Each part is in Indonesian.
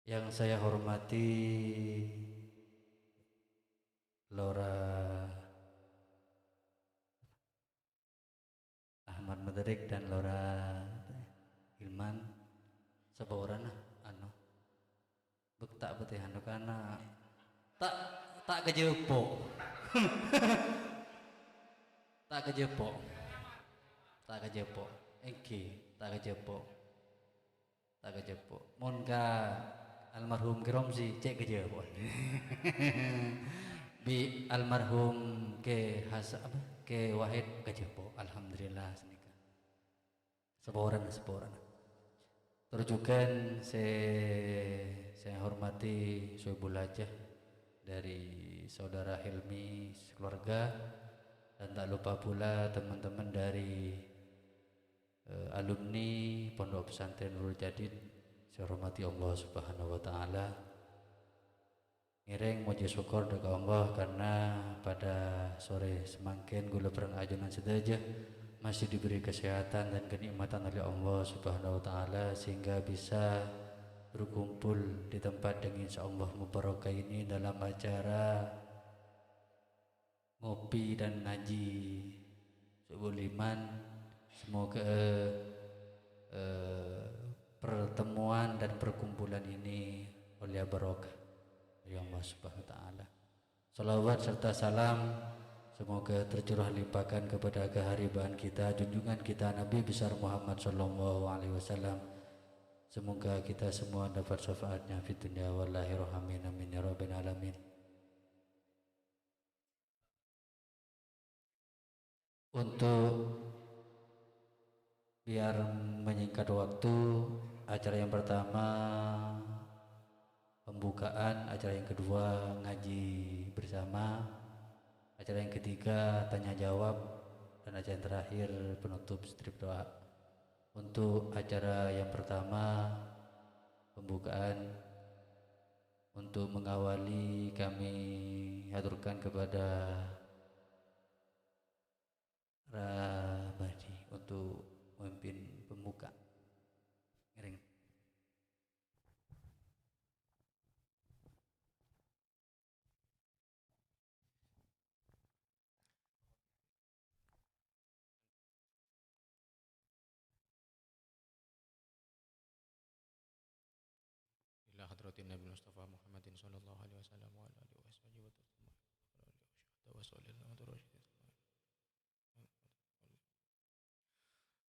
Yang saya hormati Laura Ahmad Madarik dan Laura Hilman sebawaran anu bektak betih anu kana tak tak kejepok tak kejepok tak kejepok engki tak kejepok tak kejepok mun ka almarhum Kiromzi cek kejepok bi almarhum ke Hasan apa ke Wahid kejepok alhamdulillah senika sebawaran terus juga saya hormati Soebul Hajah dari saudara Helmi keluarga dan tak lupa pula teman-teman dari alumni Pondok Pesantren Nurul Jadid. Saya hormati Allah Subhanahu wa taala. Ngiring muji syukur dekat Allah karena pada sore semangkin gula perang ajunan sedaja masih diberi kesehatan dan kenikmatan oleh Allah Subhanahu wa taala sehingga bisa berkumpul di tempat yang insyaallah mubarakah ini dalam acara ngopi dan ngaji subuh liman. Semoga pertemuan dan perkumpulan ini oleh barokah dari Allah Subhanahu wa taala. Salawat serta salam semoga tercurah limpahkan kepada keharibaan kita, junjungan kita Nabi besar Muhammad sallallahu alaihi wasallam. Semoga kita semua dapat syafaatnya fid dunya wal akhirah. Amin amin ya rabbal alamin. Untuk biar menyingkat waktu, acara yang pertama pembukaan, acara yang kedua ngaji bersama, acara yang ketiga tanya jawab, dan acara yang terakhir penutup strip doa. Untuk acara yang pertama pembukaan, untuk mengawali kami haturkan kepada Rabadi untuk memimpin pembuka. Ngiring. إلى حضرة النبي المصطفى محمد صلى الله عليه وسلم وعلى آله وصحبه وسلم وصلى الله عليه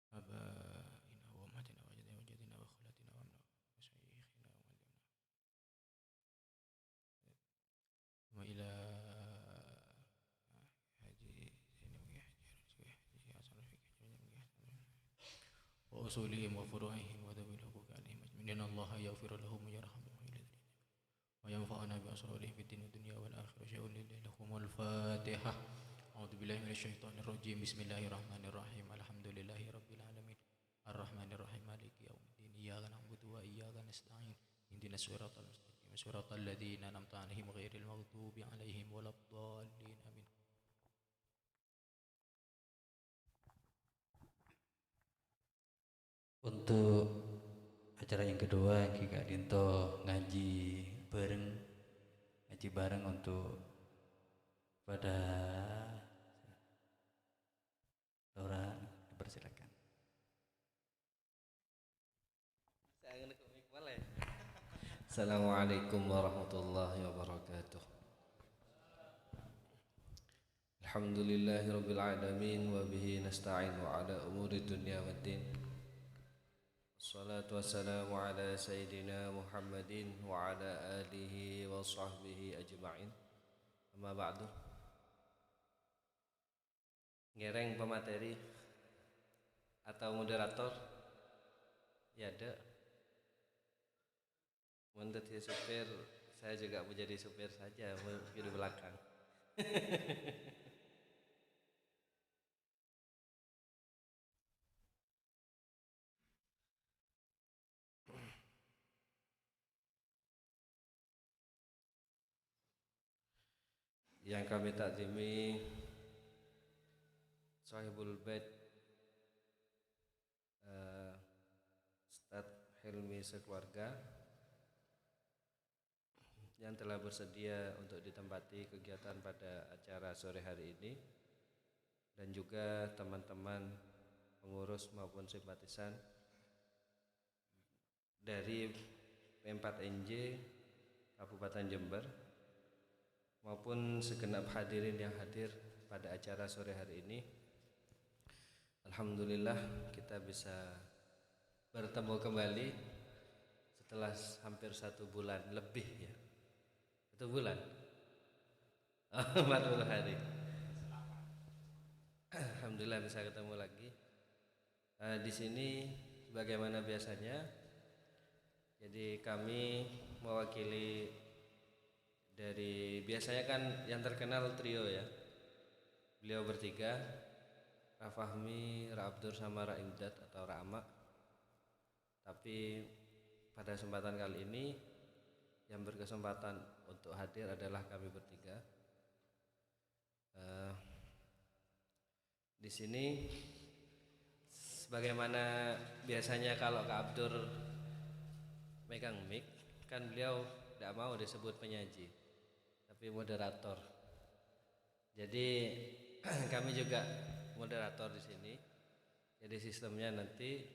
آبائنا وأمهاتنا وجدنا وخالاتنا وأمنا ومشايخنا ومعلمنا ثم إلى وأصولهم وفروعهم وذوي الحقوق عليهم أجمعين الله يغفر لهم ويرحمهم وينفعنا بأسرارهم في الدين والدنيا والآخرة شيء لهم الفاتحة. أعوذ بالله من الشيطان الرجيم. بسم الله الرحمن الرحيم. الحمد لله رب العالمين الرحمن الرحيم مالك يوم الدين إياك نعبد وإياك نستعين اهدنا الصراط المستقيم صراط الذين أنعمت عليهم غير المغضوب عليهم ولا الضالين آمين. Untuk acara yang kedua yang Kak Dinto ngaji bareng untuk pada Laura, dipersilakan. Assalamualaikum warahmatullahi wabarakatuh. Alhamdulillahirabbil alamin wa bihi nasta'in wa ala umuri dunya waddin. Wassalatu wassalamu ala sayyidina Muhammadin wa ala alihi wa sahbihi ajma'in. Amma ba'du. Ngereng pemateri atau moderator? Ya ada. Menjadi supir, saya juga menjadi supir saja di belakang. Yang kami takzimi Sahibul Bait Ustadz Helmi sekeluarga, yang telah bersedia untuk ditempati kegiatan pada acara sore hari ini, dan juga teman-teman pengurus maupun simpatisan dari P4NJ Kabupaten Jember maupun segenap hadirin yang hadir pada acara sore hari ini. Alhamdulillah kita bisa bertemu kembali setelah hampir 1 bulan lebih ya. 1 bulan 40 hari. Alhamdulillah bisa ketemu lagi. Di sini bagaimana biasanya, jadi kami mewakili dari, biasanya kan yang terkenal trio ya, beliau bertiga, Ra Fahmi, Ra Abdur sama Ra Imdad atau Ra Ama. Tapi pada kesempatan kali ini yang berkesempatan untuk hadir adalah kami bertiga. Di sini sebagaimana biasanya kalau Kak Abdur megang mic, kan beliau tidak mau disebut penyaji, tapi moderator. Jadi kami juga moderator di sini. Jadi sistemnya nanti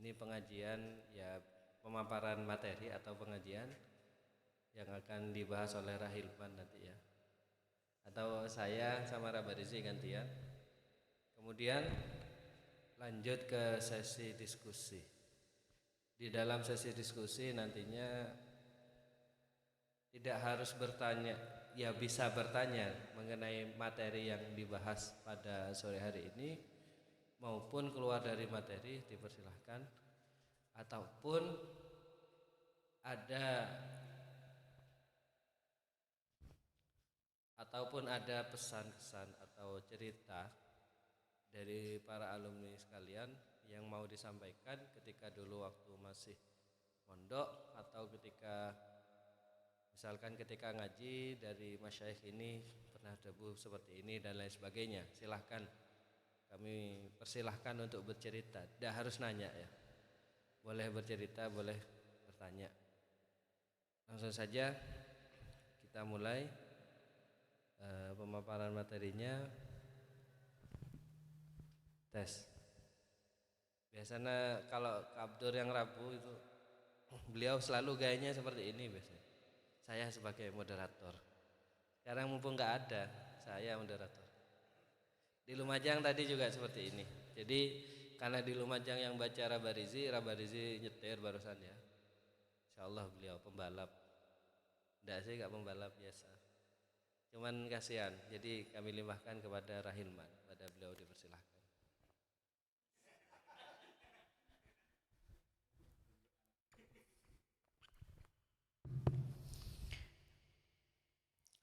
ini pengajian ya, pemaparan materi atau pengajian yang akan dibahas oleh Rahilman nanti ya, atau saya sama Rabarizi gantian. Kemudian lanjut ke sesi diskusi. Di dalam sesi diskusi nantinya tidak harus bertanya, ya bisa bertanya mengenai materi yang dibahas pada sore hari ini, maupun keluar dari materi dipersilahkan, ataupun ada pesan-pesan atau cerita dari para alumni sekalian yang mau disampaikan ketika dulu waktu masih mondok, atau ketika misalkan ketika ngaji dari masyayikh ini pernah debu seperti ini dan lain sebagainya. Silahkan, kami persilahkan untuk bercerita, tidak harus nanya ya, boleh bercerita, boleh bertanya. Langsung saja kita mulai pemaparan materinya. Tes. Biasanya kalau Abdur yang Rabu itu beliau selalu gayanya seperti ini biasanya. Saya sebagai moderator. Sekarang mumpung nggak ada, saya moderator. Di Lumajang tadi juga seperti ini. Jadi karena di Lumajang yang baca Rabarizi nyetir barusan ya. Insyaallah beliau pembalap. Enggak sih, nggak pembalap biasa. Cuman kasihan. Jadi kami limpahkan kepada Rahilman, pada beliau dipersilahkan.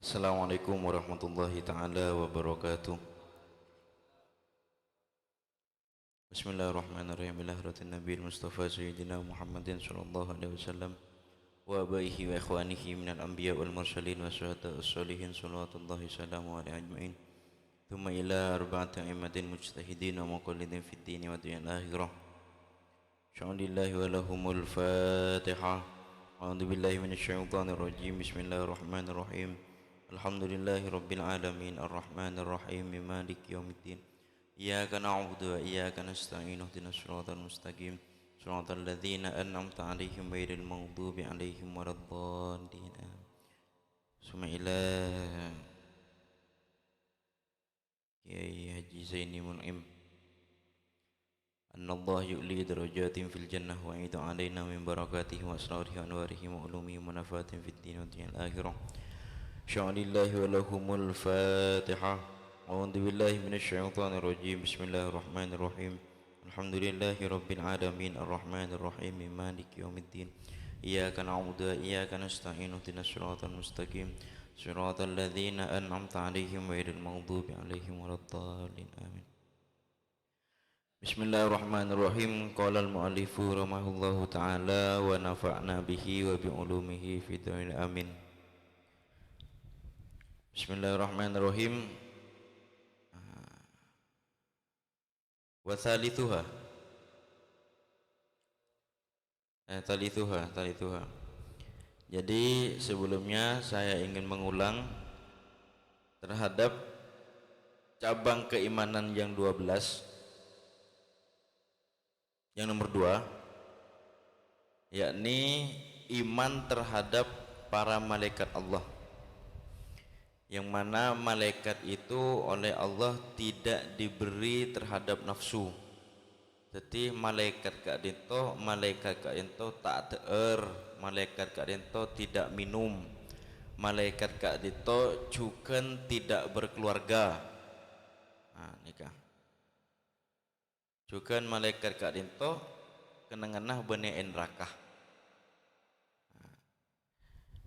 Assalamualaikum warahmatullahi ta'ala wabarakatuh. Bismillahirrahmanirrahim. Ila hadratin Nabi Mustafa Sayyidina Muhammadin sallallahu alaihi wasallam wa abaihi wa ikhwanihi minal anbiya wal mursalin wa syuhada as-salihin salawatullahi salamu alaihi ajma'in. Thumma ila arba'ati a'immatin mujtahidin wa muqallidin fid dini wa dunyal akhirah. Sya'ulillahi wa lahumul Fatiha. A'udzu billahi minasy syaithanir rajim. Bismillahirrahmanirrahim. Alhamdulillahi rabbil alamin arrahmanir rahim maliki yaumiddin. Iyyaka na'budu wa iyyaka nasta'in ihdinas siratal mustaqim siratal ladzina an'amta 'alaihim ghairil maghdubi 'alaihim waladdallin. Summa ila Kiai Haji Zaini Mun'im. Anallahu yu'li darajatin fil jannah wa idu 'alaina min barakatihi wa asrarihi wa anwarihi wa ulumihi wa nafatin fid din wa dunyal akhirah. Sya'ulillahi wa lahumul Fatiha. A'udzu billahi minasy syaithanir rajim. Bismillahirrahmanirrahim. Alhamdulillahi rabbil alamin arrahmanir rahim maliki yaumiddin. Iyyaka na'budu wa iyyaka nasta'in ihdinas siratal mustaqim siratal ladzina an'amta 'alaihim ghairil maghdubi 'alaihim waladdallin. Amin. Bismillahirrahmanirrahim. Qala al-mu'allifu rahimahullahu ta'ala wa nafa'na bihi wa bi ulumihi fid dunya. Amin. Bismillahirrahmanirrahim. Wa thalithuha. Thalithuha. Jadi sebelumnya saya ingin mengulang terhadap cabang keimanan yang 12. Yang nomor 2, yakni iman terhadap para malaikat Allah, yang mana malaikat itu oleh Allah tidak diberi terhadap nafsu. Jadi malaikat kak dito tak teer, malaikat kak dito tidak minum, malaikat kak dito juga tidak berkeluarga. Nah, nikah. Juga malaikat kak dito kenanganah bene enrakah.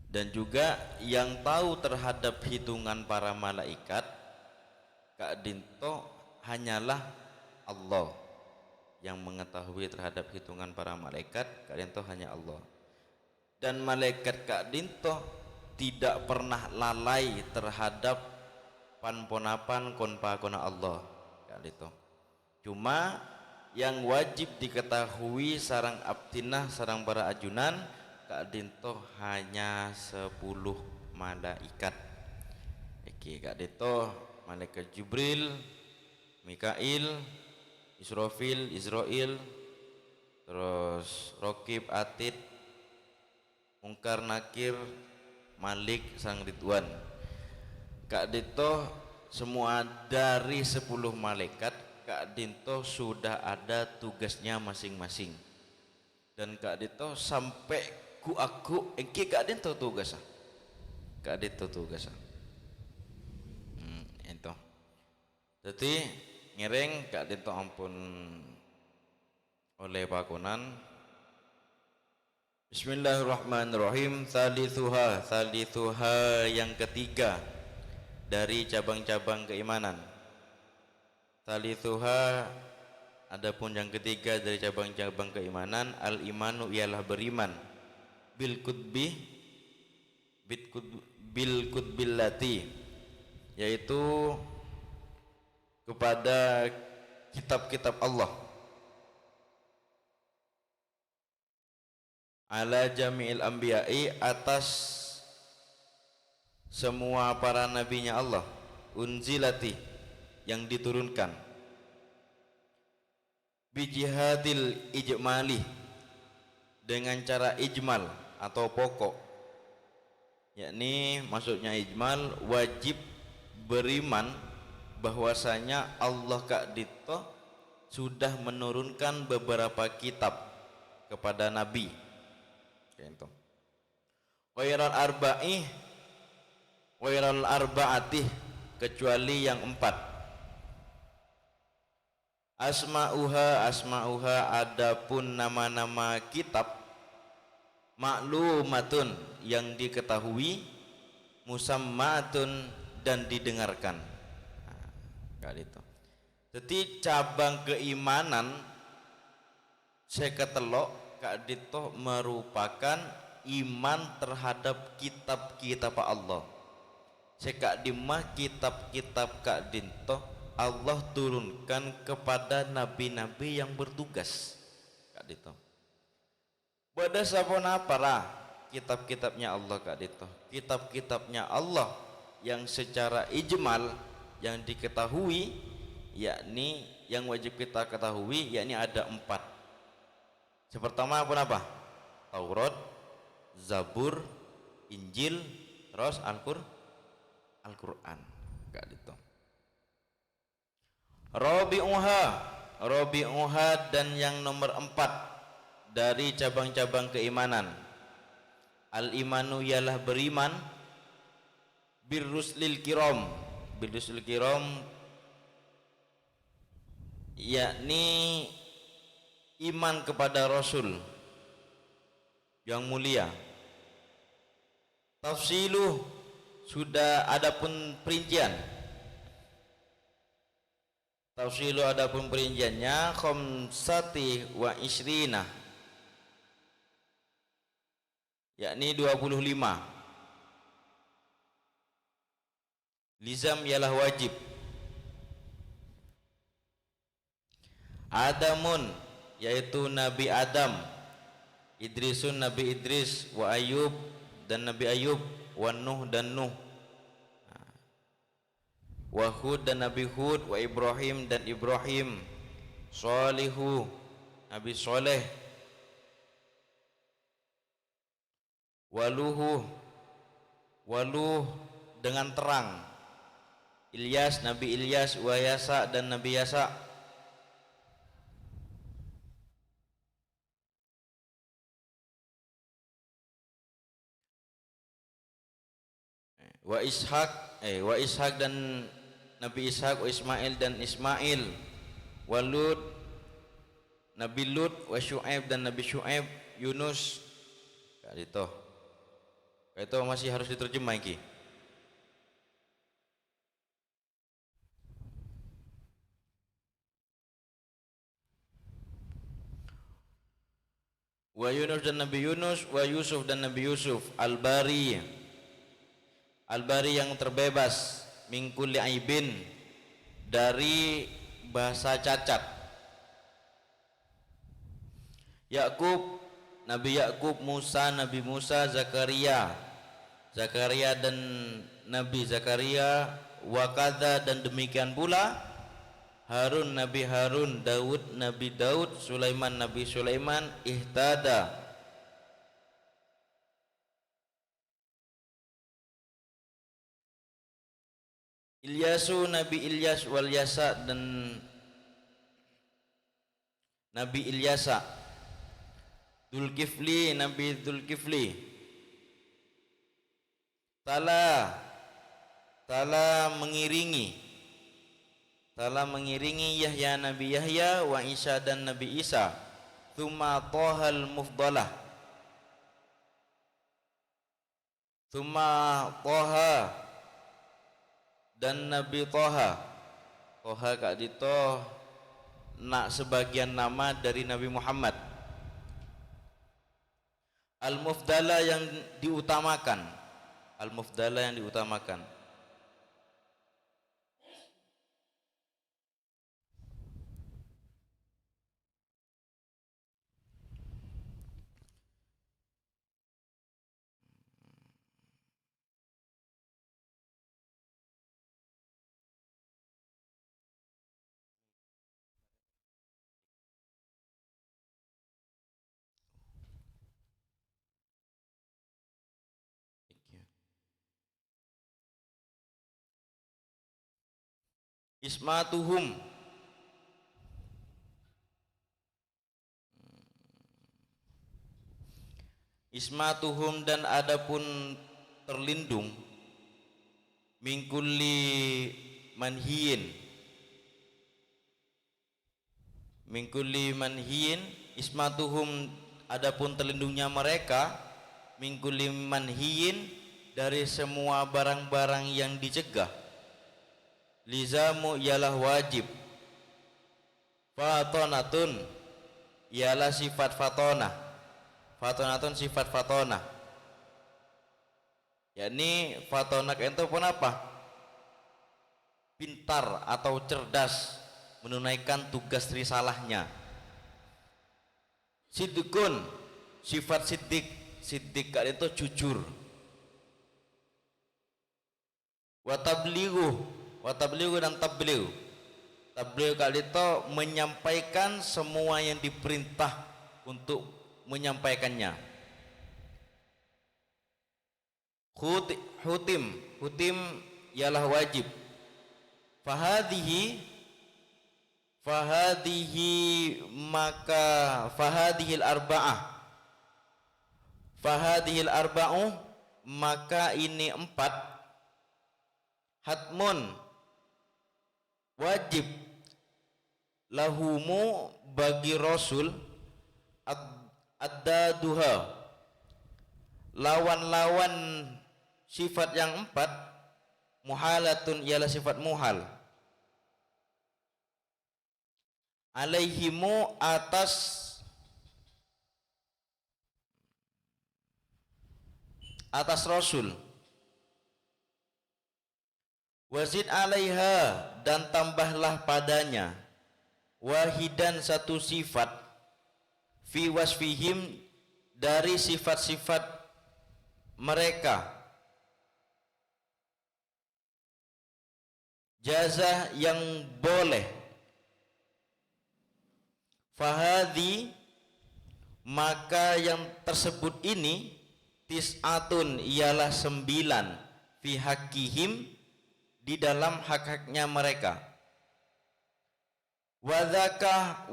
Dan juga yang tahu terhadap hitungan para malaikat kak dinto hanyalah Allah. Yang mengetahui terhadap hitungan para malaikat kak dinto hanya Allah. Dan malaikat kak dinto tidak pernah lalai terhadap panponapan konpa-kona Allah kak dinto. Cuma yang wajib diketahui sarang abdinah sarang para ajunan kak dinto hanya 10 malaikat. Iki kak dinto malaikat Jibril, Mikail, Israfil, Israel, terus Rokib, Atid, Mungkar, Nakir, Malik, Sang Ridwan. Kak dinto semua dari 10 malaikat kak dinto sudah ada tugasnya masing-masing. Dan kak dinto sampai aku engki kak dinto tugasnya. Kak dinto tugasnya. Ento. Jadi ngereng kak dinto ampun oleh pakunan. Bismillahirrahmanirrahim. Thalithuha yang ketiga dari cabang-cabang keimanan. Thalithuha adapun yang ketiga dari cabang-cabang keimanan, al-imanu ialah beriman bil kutbillati, yaitu kepada kitab-kitab Allah, ala jami'il anbiya'i, atas semua para nabinya Allah, unzilati yang diturunkan, bijihadil ijmali dengan cara ijmal atau pokok, yakni maksudnya ijmal wajib beriman bahwasanya Allah kak dito sudah menurunkan beberapa kitab kepada nabi. Gitu. Wairal arba'ati kecuali yang 4. Asma'uha adapun nama-nama kitab, maklumatun yang diketahui, musammatun dan didengarkan. Nah, itu. Jadi cabang keimanan seketelok kak dito merupakan iman terhadap kitab-kitab Allah. Sekak dimah kitab-kitab kak dinto Allah turunkan kepada nabi-nabi yang bertugas kak dito. Pada sapona para kitab-kitabnya Allah kak dito. Kitab-kitabnya Allah yang secara ijmal yang diketahui, yakni yang wajib kita ketahui, yakni ada 4. Sepertama apa? Taurat, Zabur, Injil, terus Al-Quran kak dito. Robi'uha dan yang nomor 4 dari cabang-cabang keimanan, al-imanu ialah beriman birruslil kiram, yakni iman kepada Rasul yang mulia. Tafsiluh sudah adapun perincian. Tafsilu adapun perinciannya khamsati wa isrina, yakni 25. Lizam ialah wajib. Adamun yaitu Nabi Adam, Idrisun Nabi Idris, wa Ayub dan Nabi Ayub, wa Nuh dan Nuh, wa Hud dan Nabi Hud, wa Ibrahim dan Ibrahim, Shalihu Nabi Soleh, Waluh dengan terang, Ilyas Nabi Ilyas, wa Yasa dan Nabi Yasa, wa Ishak dan Nabi Ishak, wa Ismail dan Ismail, wa Lut Nabi Lut, wa Syu'aib dan Nabi Syu'aib, Yunus. Itu masih harus diterjemah iki. Wa Yunus dan Nabi Yunus, wa Yusuf dan Nabi Yusuf, Al-Bari yang terbebas, min kulli aibin dari bahasa cacat. Yakub Nabi Yakub, Musa Nabi Musa, Zakaria dan Nabi Zakaria, wa kadza dan demikian pula Harun Nabi Harun, Daud Nabi Daud, Sulaiman Nabi Sulaiman, ihtada Ilyasu Nabi Ilyas, wal Yasa dan Nabi Ilyasa, Dzulkifli Nabi Dzulkifli, Tala mengiringi Yahya Nabi Yahya, wa Isa dan Nabi Isa, Tsumma Thahal Mufdalah, Tsumma Thaha dan Nabi Thaha. Thaha kak dito nak sebagian nama dari Nabi Muhammad. Al-Mufdala yang diutamakan, Al-Mufdala yang diutamakan. Ismatuhum dan adapun terlindung, min kulli manhiyin, ismatuhum adapun terlindungnya mereka, min kulli manhiyin dari semua barang-barang yang dicegah. Lizamu ialah wajib, fatonatun ialah sifat fatonah, fatonatun sifat fatonah, yakni fatonah itu pun apa? Pintar atau cerdas menunaikan tugas risalahnya. Siddiqun sifat siddiq, siddiq itu jujur. Watablighu dan tabligh, kali itu menyampaikan semua yang diperintah untuk menyampaikannya. Hutim ialah wajib. Fahadihil arba'u maka ini 4, hatmun wajib, lahumu bagi Rasul, ad-daduha lawan-lawan sifat yang 4, muhalatun ialah sifat muhal, alaihimu atas Rasul, wazid alaiha dan tambahlah padanya, wahidan satu sifat, fi wasfihim dari sifat-sifat mereka jazah yang boleh. Fahadi, maka yang tersebut ini tis'atun ialah 9 fi haqqihim, di dalam hak-haknya mereka. Wadhaka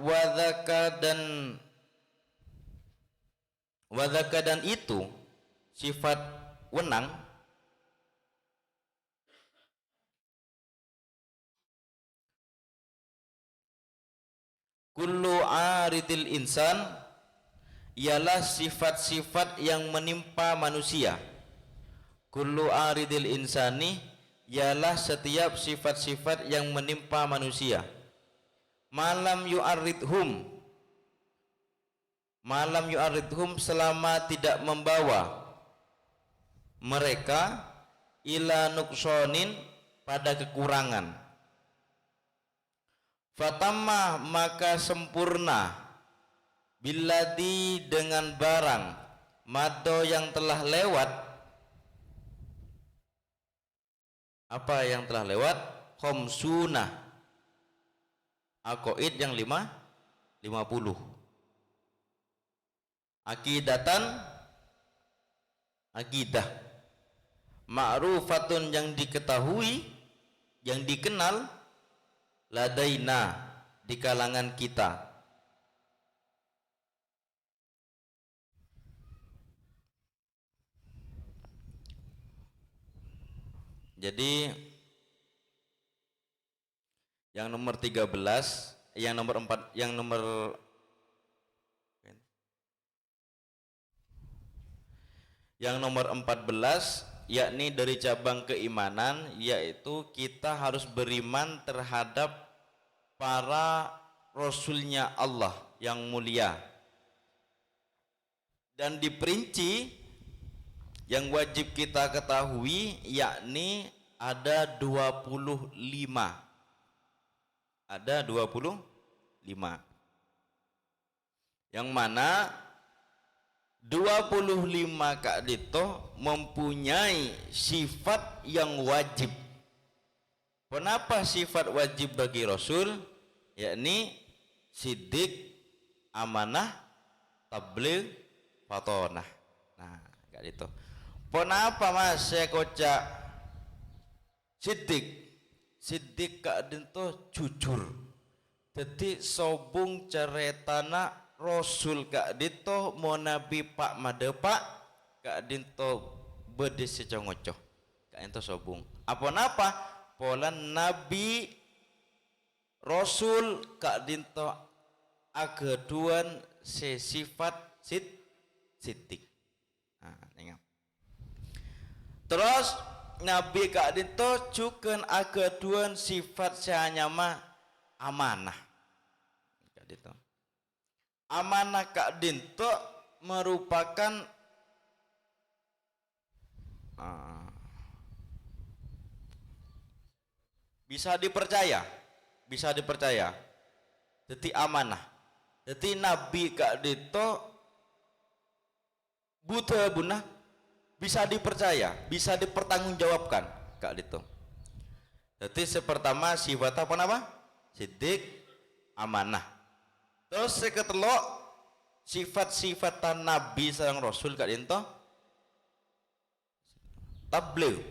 dan itu sifat wenang. Kullu aridil insan ialah sifat-sifat yang menimpa manusia. Kullu aridil insani ialah setiap sifat-sifat yang menimpa manusia. Malam yu'aridhum selama tidak membawa mereka ila nuksonin pada kekurangan. Fatamma, maka sempurna, billadhi, dengan barang, mado yang telah lewat. Apa yang telah lewat? Khamsuna, aqaid yang 50. Akidatan, akidah. Ma'rufatun, yang diketahui, yang dikenal, ladaina, di kalangan kita. Jadi yang nomor 13, yang nomor 4, yang nomor Yang nomor 14 yakni dari cabang keimanan, yaitu kita harus beriman terhadap para rasulnya Allah yang mulia. Dan diperinci yang wajib kita ketahui yakni ada 25. Ada 25. Yang mana 25 Kak Dito mempunyai sifat yang wajib. Kenapa sifat wajib bagi Rasul? Yakni siddiq, amanah, tabligh, fatonah. Nah, Kak Dito. Kenapa Mas saya kocak siddiq? Siddiq Kak Dito jujur. Jadi sobung ceretana Rasul Kak Dito mau Nabi Pak Madepak Kak Dito bede secongocoh Kak Dito sobung. Apa napa? Pola Nabi Rasul Kak Dito ageduan sifat sidik. Nah, ingat. Terus Nabi Kak Dito juga ageduan sifat seanyama amanah. Kak Dito. Amanah Kak Dinto merupakan bisa dipercaya. Jadi amanah. Jadi Nabi Kak Dinto buta bunah bisa dipercaya, bisa dipertanggungjawabkan Kak Dinto. Jadi sepertama sifat apa nama? Siddiq, amanah. Terus seketelok sifat-sifat Nabi sareng Rasul Kak Dinto tabligh.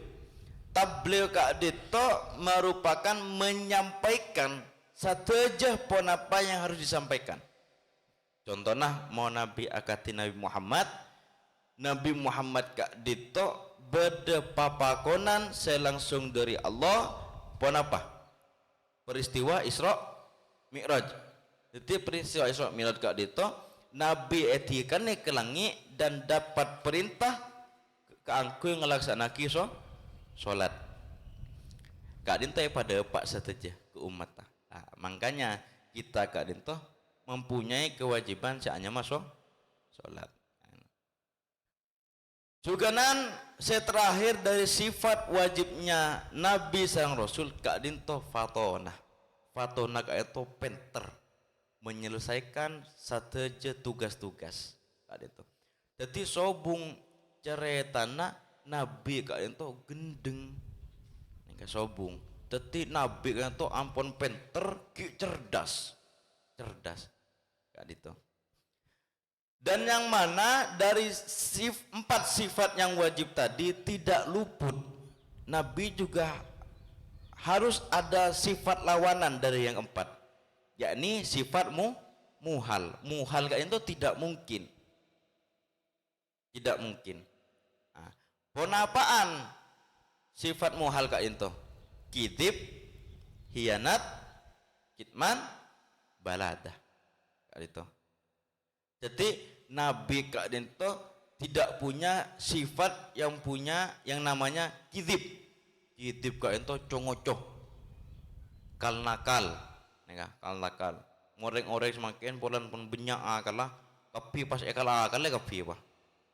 Tabligh Kak Dinto merupakan menyampaikan sateja pon apa yang harus disampaikan. Contohnya mau Nabi akati Nabi Muhammad Kak Dinto beda papakonan selangsung dari Allah pon apa? Peristiwa Isra Mi'raj. Jadi peristiwa Isra Mi'raj Kak Dito Nabi etikan ke langit dan dapat perintah keangku ngelaksanaki sholat. Kak Dito pada pak sateja ke umat. Nah, makanya kita Kak Dito mempunyai kewajiban saatnya masuk sholat. Juganan seterakhir dari sifat wajibnya Nabi sang Rasul Kak Dito fatonah. Fatonah Kak itu penter, menyelesaikan sateja tugas-tugas. Kak Dito. Jadi sobung ceritana nabi kak ento gendeng nika sobung. Dadi nabi kak ento ampun pinter ki cerdas kak itu. Dan yang mana dari 4 sifat yang wajib tadi tidak luput. Nabi juga harus ada sifat lawanan dari yang 4, yakni sifat muhal. Muhal kayak itu tidak mungkin. Nah, ponapaan sifat muhal kayak itu? Kidib, hianat, kitman, baladah. Kayak itu. Jadi Nabi Kak Dinto tidak punya sifat yang namanya kidib. Kidib Kak Dinto congocoh, kal nakal, ngoreng semakin polan pun benyak akalah, kapi pas ekala akalah kapi apa,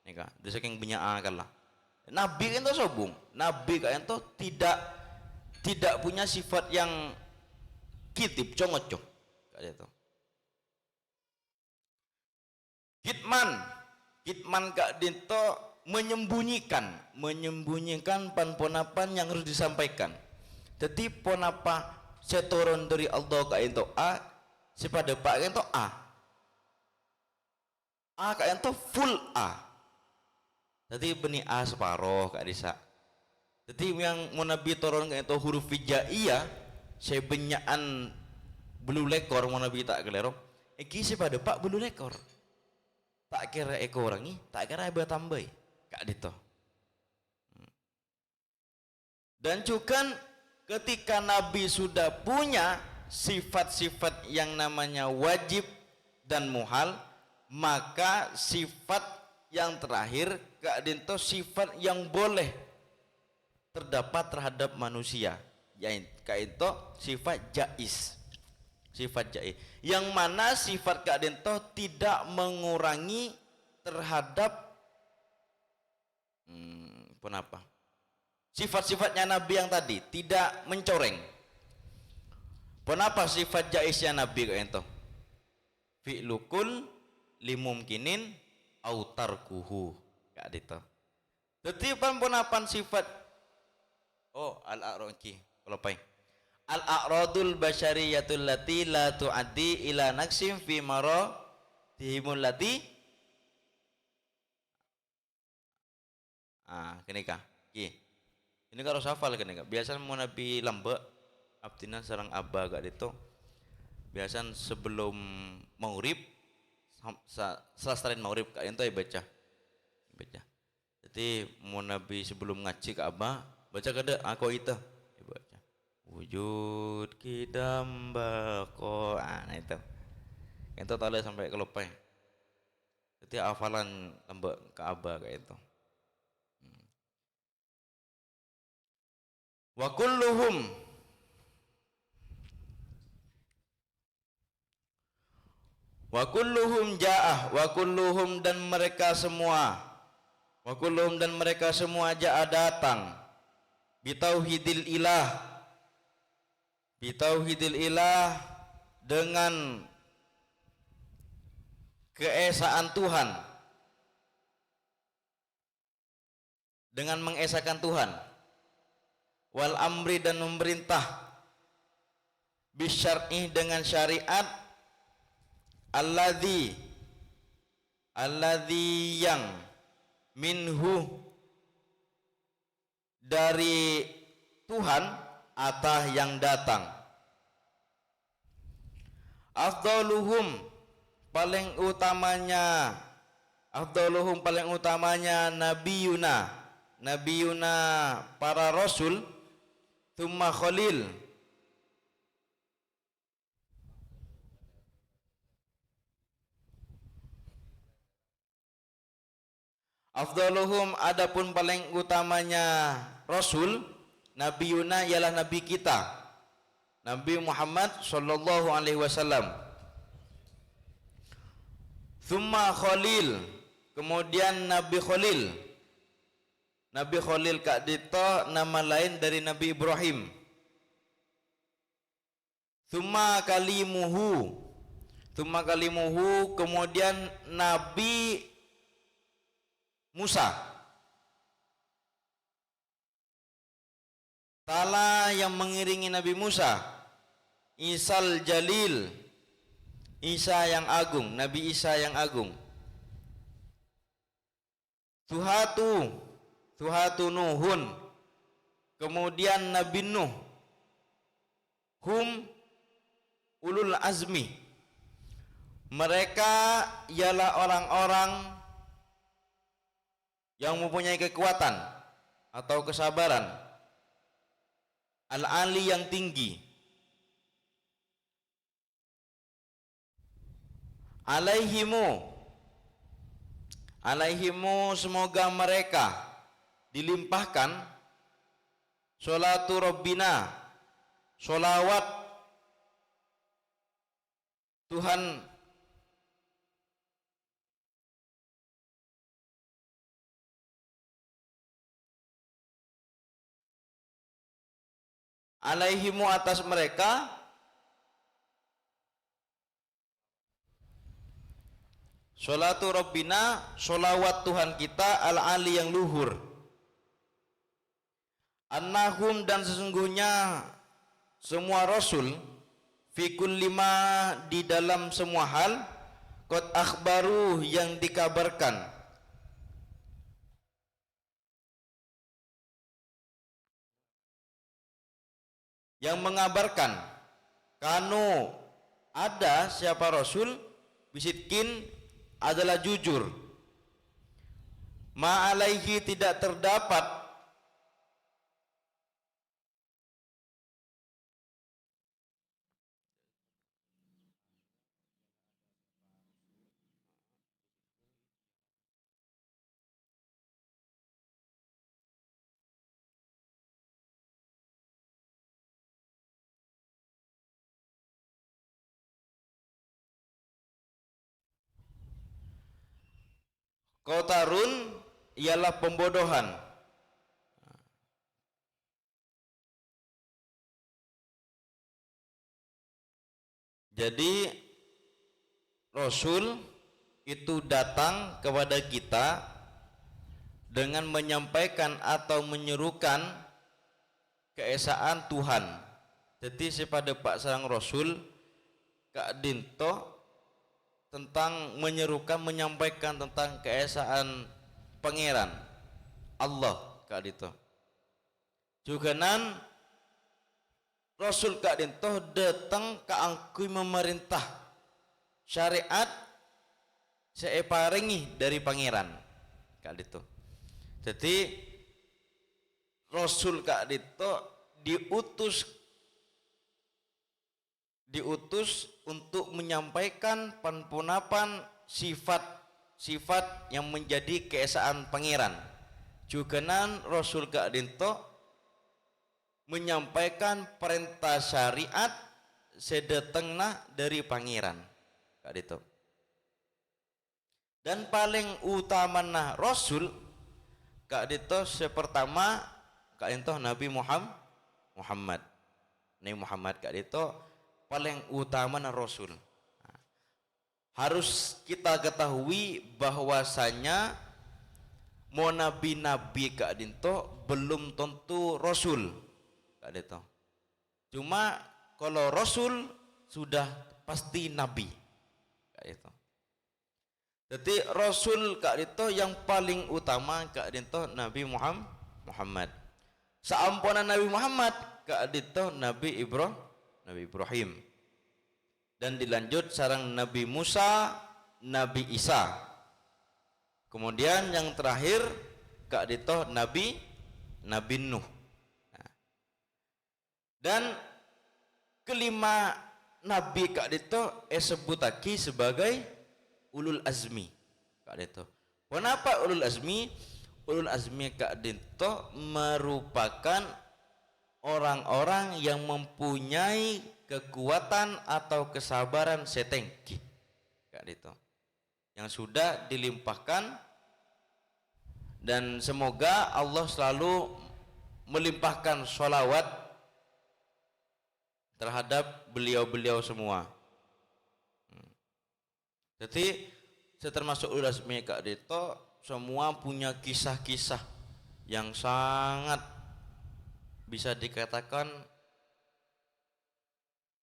nika, dari saking benyak akalah. Nabi Kak Dinto sobung, Nabi Kak Dinto tidak punya sifat yang kidib congocoh, Kak Dinto. Kitman Kak Dinto menyembunyikan pan-ponapan yang harus disampaikan. Jadi ponapa setoron dari Allah Kak Dinto A, sepada Pak Kak Dinto A Kak Dinto full A. Jadi benih A separoh Kak Disa. Jadi yang mau Nabi turun Kak Dinto huruf hijaiyah, sebenyaan belu lekor mau Nabi tak kelero. Iki sepada Pak belu lekor. Tak kira eko orangi, tak kira iba tambai Kak Dito. Dan juga ketika Nabi sudah punya sifat-sifat yang namanya wajib dan muhal, maka sifat yang terakhir Kak Dito sifat yang boleh terdapat terhadap manusia, yaitu Kak Dito sifat jais. Sifat jais yang mana sifat Kak Dinto tidak mengurangi terhadap kenapa? Sifat-sifatnya Nabi yang tadi tidak mencoreng. Kenapa sifat jaisnya Nabi Kak Dinto? Fi'lukul limumkinin autarkuhu Kak Dinto. Jadi pan sifat al-a'raqi kalau pai al-a'radul basyariyatul lati la tu'addi ila naqsim fi maradihimul lati kenika ini karo hafal kenika biasa mau Nabi lambe abdina sareng abba Kak Dito biasa sebelum maghrib selesai maghrib Kak Dito baca jadi mau Nabi sebelum ngaji ke abba baca kada aku itu wujud kidam bako itu tali sampai kelupai jadi hafalan lembek ke abah kayak itu. Wa kulluhum ja'ah wa kulluhum dan mereka semua ja'ah datang bitauhidil ilah dengan keesaan Tuhan, dengan mengesahkan Tuhan, wal amri dan memerintah, bisyar'i dengan syariat, alladzi yang minhu dari Tuhan atah yang datang. Afdaluhum paling utamanya nabiyuna para rasul, thumma khalil afdaluhum adapun paling utamanya rasul nabiyuna ialah nabi kita Nabi Muhammad sallallahu alaihi wasallam. Thumma Khalil, kemudian Nabi Khalil. Nabi Khalil Kak Dito nama lain dari Nabi Ibrahim. Thumma kalimuhu, kemudian Nabi Musa. tala yang mengiringi Nabi Musa, Isal Jalil, Isa yang agung, Nabi Isa yang agung. Tuhatu Nuhun, kemudian Nabi Nuh, hum ulul azmi, mereka ialah orang-orang yang mempunyai kekuatan atau kesabaran, al-ali yang tinggi, alaihimu semoga mereka dilimpahkan sholatu rabbina, sholawat Tuhan alaihimu atas mereka, sholatu rabbina, sholawat Tuhan kita, al-ali yang luhur, annahum dan sesungguhnya semua rasul, fikul lima di dalam semua hal, qad akhbaru yang dikabarkan, yang mengabarkan, kanu ada siapa rasul, bisitkin adalah jujur, ma'alaihi tidak terdapat Qatarun ialah pembodohan. Jadi Rasul itu datang kepada kita dengan menyampaikan atau menyerukan keesaan Tuhan. Jadi sepada Pak Sarang Rasul Kak Dinto tentang menyerukan, menyampaikan tentang keesaan Pangeran Allah Kak Dinto. Juga nan Rasul Kak Dinto datang ke angkui memerintah syariat seeparengi dari Pangeran Kak Dinto. Jadi Rasul Kak Dinto diutus untuk menyampaikan penpunapan sifat-sifat yang menjadi keesaan Pangeran. Juga nan Rasul Kak Dinto menyampaikan perintah syariat sedetengna dari Pangeran Kak Dinto. Dan paling utamana Rasul Kak Dinto sepertama Kak Dinto Nabi Muhammad Kak Dinto paling utama Rasul. Harus kita ketahui bahwasanya mau nabi-nabi Kak Dinto belum tentu Rasul Kak Dinto. Cuma kalau Rasul sudah pasti nabi Kak Dinto. Jadi Rasul Kak Dinto yang paling utama Kak Dinto Nabi Muhammad. Seampunan Nabi Muhammad Kak Dinto Nabi Ibrahim, dan dilanjut sarang Nabi Musa, Nabi Isa, kemudian yang terakhir Kak Dinto Nabi Nuh. Dan kelima Nabi Kak Dinto sebut lagi sebagai ulul azmi Kak Dinto. Kenapa ulul azmi? Ulul azmi Kak Dinto merupakan orang-orang yang mempunyai kekuatan atau kesabaran setengki Kak Dinto, yang sudah dilimpahkan, dan semoga Allah selalu melimpahkan sholawat terhadap beliau-beliau semua. Jadi termasuk ulul azmi Kak Dinto semua punya kisah-kisah yang sangat bisa dikatakan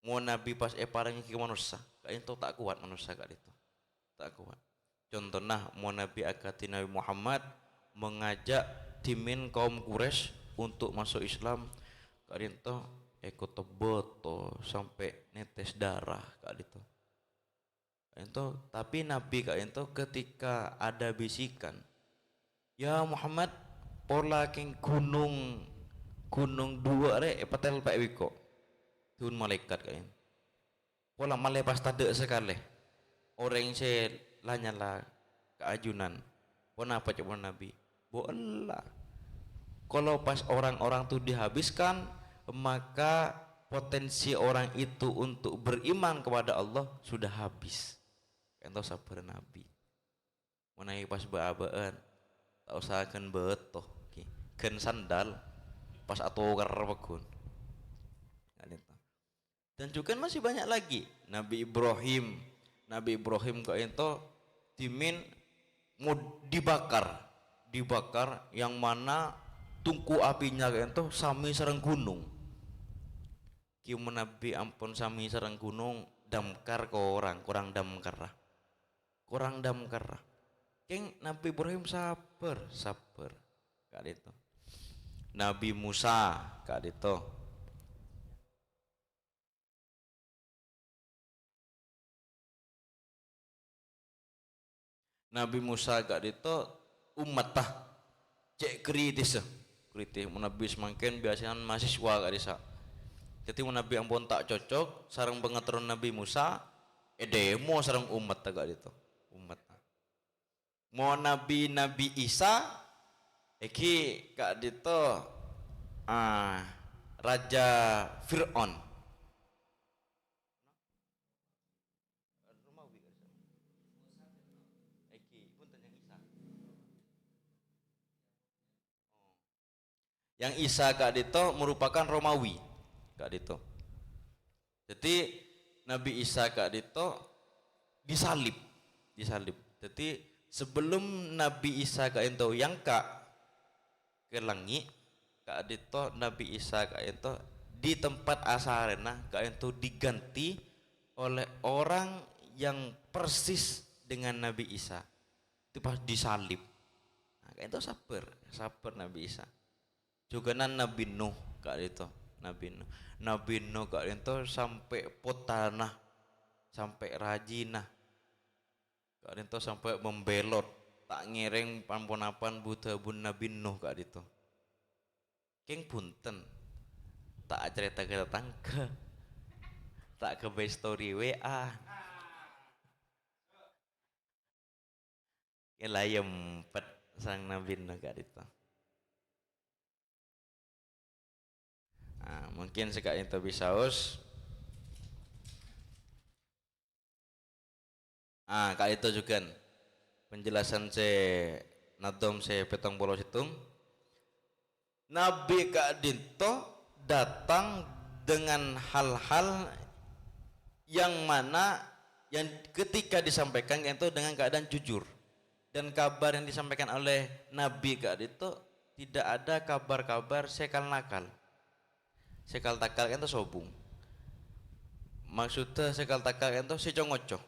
mau nabi pas parangi ke manusia kak itu tak kuat manusia kak itu tak kuat. Contohnya mau nabi akati Nabi Muhammad mengajak timin kaum Quraisy untuk masuk Islam kak itu ikut teboto sampai netes darah kak itu. Tapi Nabi kak itu ketika ada bisikan, ya Muhammad pola king gunung dua re patel pak wiko tuh malaikat kain pola malai pas tade sekali orang se lanyala keajunan pon apa coba Nabi bola kalau pas orang-orang tuh dihabiskan maka potensi orang itu untuk beriman kepada Allah sudah habis. Entah sabar Nabi menai pas baabaan tak usahakan betoh gen sandal pas atau karepekun. Dan juga masih banyak lagi Nabi Ibrahim kok itu timin mau dibakar yang mana tungku apinya kayak itu sami serang gunung kiu Nabi ampun sami serang gunung damkar ke orang kurang damkar keng Nabi Ibrahim sabar kak itu Nabi Musa kak itu Nabi Musa kak itu umat tah cek kritis Nabi semakin biasanya mahasiswa kak desa jadi Nabi ampun tak cocok sarang pengetahuan Nabi Musa demo sarang umat tak kak itu umat mau Nabi Isa iki kak itu Raja Fir'aun yang Isa kak Dito merupakan Romawi kak Dito. Jadi Nabi Isa kak Dito disalib. Jadi sebelum Nabi Isa kak Dito yang kak ke langit kak Dito Nabi Isa kak Dito di tempat asalnya kak Dito diganti oleh orang yang persis dengan Nabi Isa. Itu pas disalib. Nah, kak Dito sabar Nabi Isa. Juga Nabi Nuh kak itu Nabi Nuh kak itu sampai potanah sampai rajinah kak itu sampai membelot tak ngiring pamponapan Buddha bun Nabi Nuh kak itu keng punten tak cerita ke tetangga tak ke by story WA kelayem pet sang Nabi Nuh kak itu. Nah, mungkin sekali itu bisa kali itu juga penjelasan nadom petong bolos itu Nabi Kak Dinto datang dengan hal-hal yang mana yang ketika disampaikan itu dengan keadaan jujur dan kabar yang disampaikan oleh Nabi Kak Dinto tidak ada kabar-kabar sekal nakal sekal takal itu sobung maksudnya sekal takal itu secongoco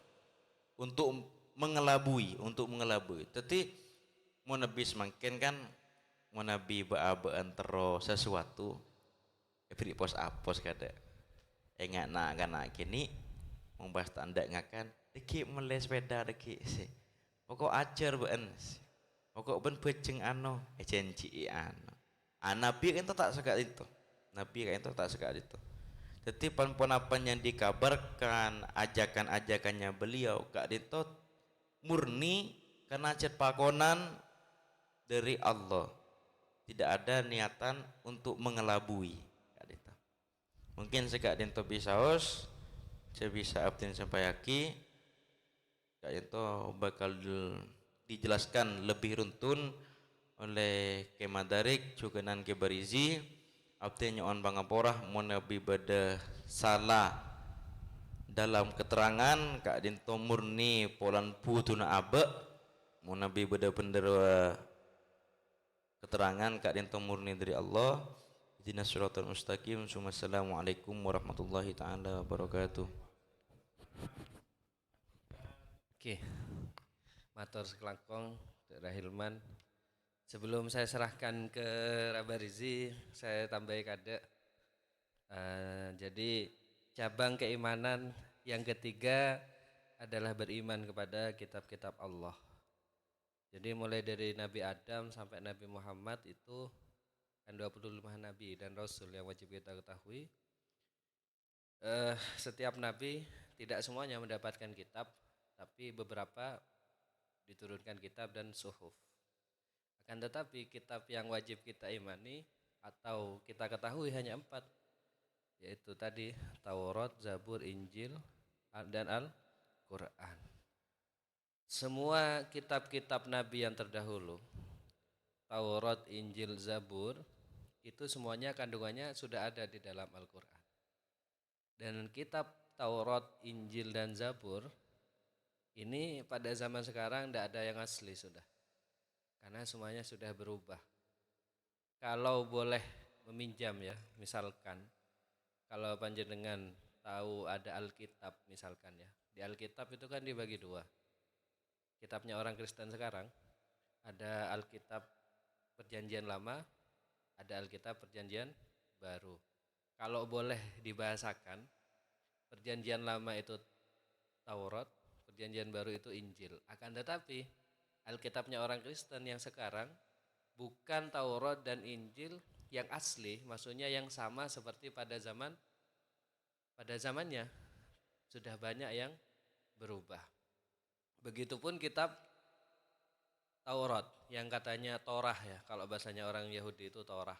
untuk mengelabui jadi mau Nabi semakin kan mau Nabi baan terus sesuatu beri pos apos kada enggak nak kana kini membahas tanda ngakan deki mulai sepeda deki sih pokok ajar baan pokok ben bejeng janji Nabi itu tak sekal itu Nabi kayak itu tak sekali itu. Jadi pon-ponapan yang dikabarkan ajakan-ajakannya beliau kak itu murni karena pakonan dari Allah. Tidak ada niatan untuk mengelabui kak itu. Mungkin sekak dinto bisaos saya bisa abdin sampai aki kak itu bakal dijelaskan lebih runtun oleh Kemadarik juga nan Kebarizi abdi nyoan pangaporah mun Nabi bada salah dalam keterangan kak dinto murni polan putuna abe mun Nabi bada bener keterangan kak dinto murni dari Allah ihdinas siratal mustaqim. Assalamualaikum warahmatullahi taala wabarakatuh. Oke, matur sekelangkong Dr. Hilman. Sebelum saya serahkan ke Rabarizi, saya tambahi kada. Jadi cabang keimanan yang ketiga adalah beriman kepada kitab-kitab Allah. Jadi mulai dari Nabi Adam sampai Nabi Muhammad itu kan 25 nabi dan rasul yang wajib kita ketahui. Setiap nabi tidak semuanya mendapatkan kitab, tapi beberapa diturunkan kitab dan suhuf. Akan tetapi kitab yang wajib kita imani atau kita ketahui hanya 4, yaitu tadi Taurat, Zabur, Injil, dan Al-Quran. Semua kitab-kitab nabi yang terdahulu, Taurat, Injil, Zabur, itu semuanya kandungannya sudah ada di dalam Al-Quran. Dan kitab Taurat, Injil, dan Zabur ini pada zaman sekarang tidak ada yang asli sudah, karena semuanya sudah berubah. Kalau boleh meminjam ya, misalkan kalau panjenengan tahu ada Alkitab misalkan ya, di Alkitab itu kan dibagi 2. Kitabnya orang Kristen sekarang ada Alkitab Perjanjian Lama, ada Alkitab Perjanjian Baru. Kalau boleh dibahasakan, Perjanjian Lama itu Taurat, Perjanjian Baru itu Injil. Akan tetapi Alkitabnya orang Kristen yang sekarang bukan Taurat dan Injil yang asli, maksudnya yang sama seperti pada zamannya. Sudah banyak yang berubah. Begitupun kitab Taurat yang katanya Torah ya, kalau bahasanya orang Yahudi itu Torah.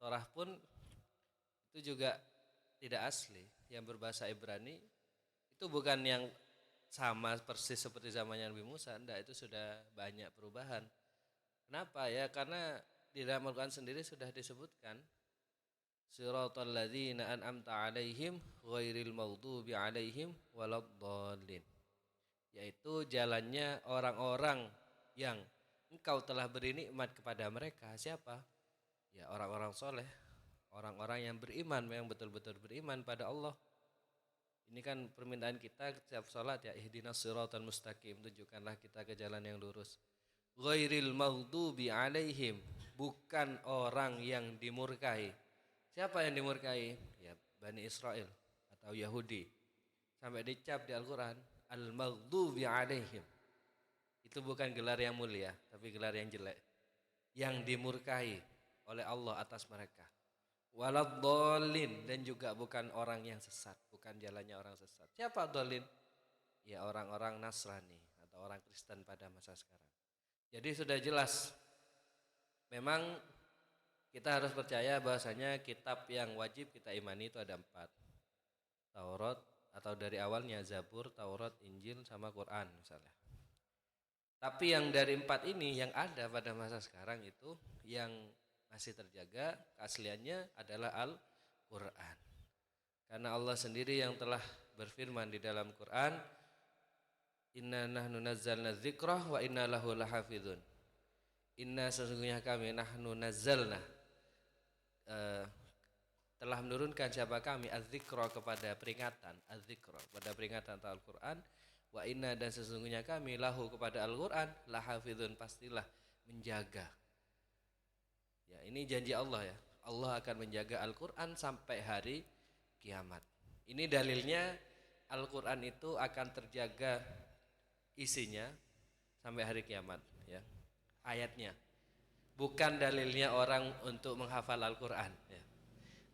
Torah pun itu juga tidak asli, yang berbahasa Ibrani itu bukan yang sama persis seperti zamannya Nabi Musa, enggak, itu sudah banyak perubahan. Kenapa ya? Karena di dalam Al-Quran sendiri sudah disebutkan Siratal ladzina an'amta 'alaihim ghairil maghdubi 'alaihim waladdallin, yaitu jalannya orang-orang yang engkau telah beri nikmat kepada mereka. Siapa? Ya orang-orang soleh, orang-orang yang beriman, yang betul-betul beriman pada Allah. Ini kan permintaan kita setiap sholat ya, ihdinas siratal mustaqim, tunjukkanlah kita ke jalan yang lurus. Ghairil maghdubi alaihim, bukan orang yang dimurkai. Siapa yang dimurkai? Ya Bani Israel atau Yahudi. Sampai dicap di Al-Quran al-maghdubi alaihim. Itu bukan gelar yang mulia, tapi gelar yang jelek, yang dimurkai oleh Allah atas mereka. Waladdallin, dan juga bukan orang yang sesat, bukan jalannya orang sesat. Siapa dhalin? Ya orang-orang Nasrani atau orang Kristen pada masa sekarang. Jadi sudah jelas, memang kita harus percaya bahwasanya kitab yang wajib kita imani itu ada 4. Taurat atau dari awalnya Zabur, Taurat, Injil, sama Quran misalnya. Tapi yang dari 4 ini yang ada pada masa sekarang itu yang masih terjaga keasliannya adalah Al-Quran. Karena Allah sendiri yang telah berfirman di dalam Quran, inna nahnu nazzalna dzikrah wa inna lahu lahafidhun. Inna, sesungguhnya kami, nahnu nazzalna, telah menurunkan siapa kami, az-dzikra, kepada peringatan, az-dzikra pada peringatan Al-Quran, wa inna, dan sesungguhnya kami, lahu, kepada Al-Quran, lahafidhun, pastilah menjaga. Ya, ini janji Allah ya. Allah akan menjaga Al-Quran sampai hari kiamat. Ini dalilnya Al-Quran itu akan terjaga isinya sampai hari kiamat ya. Ayatnya. Bukan dalilnya orang untuk menghafal Al-Quran ya.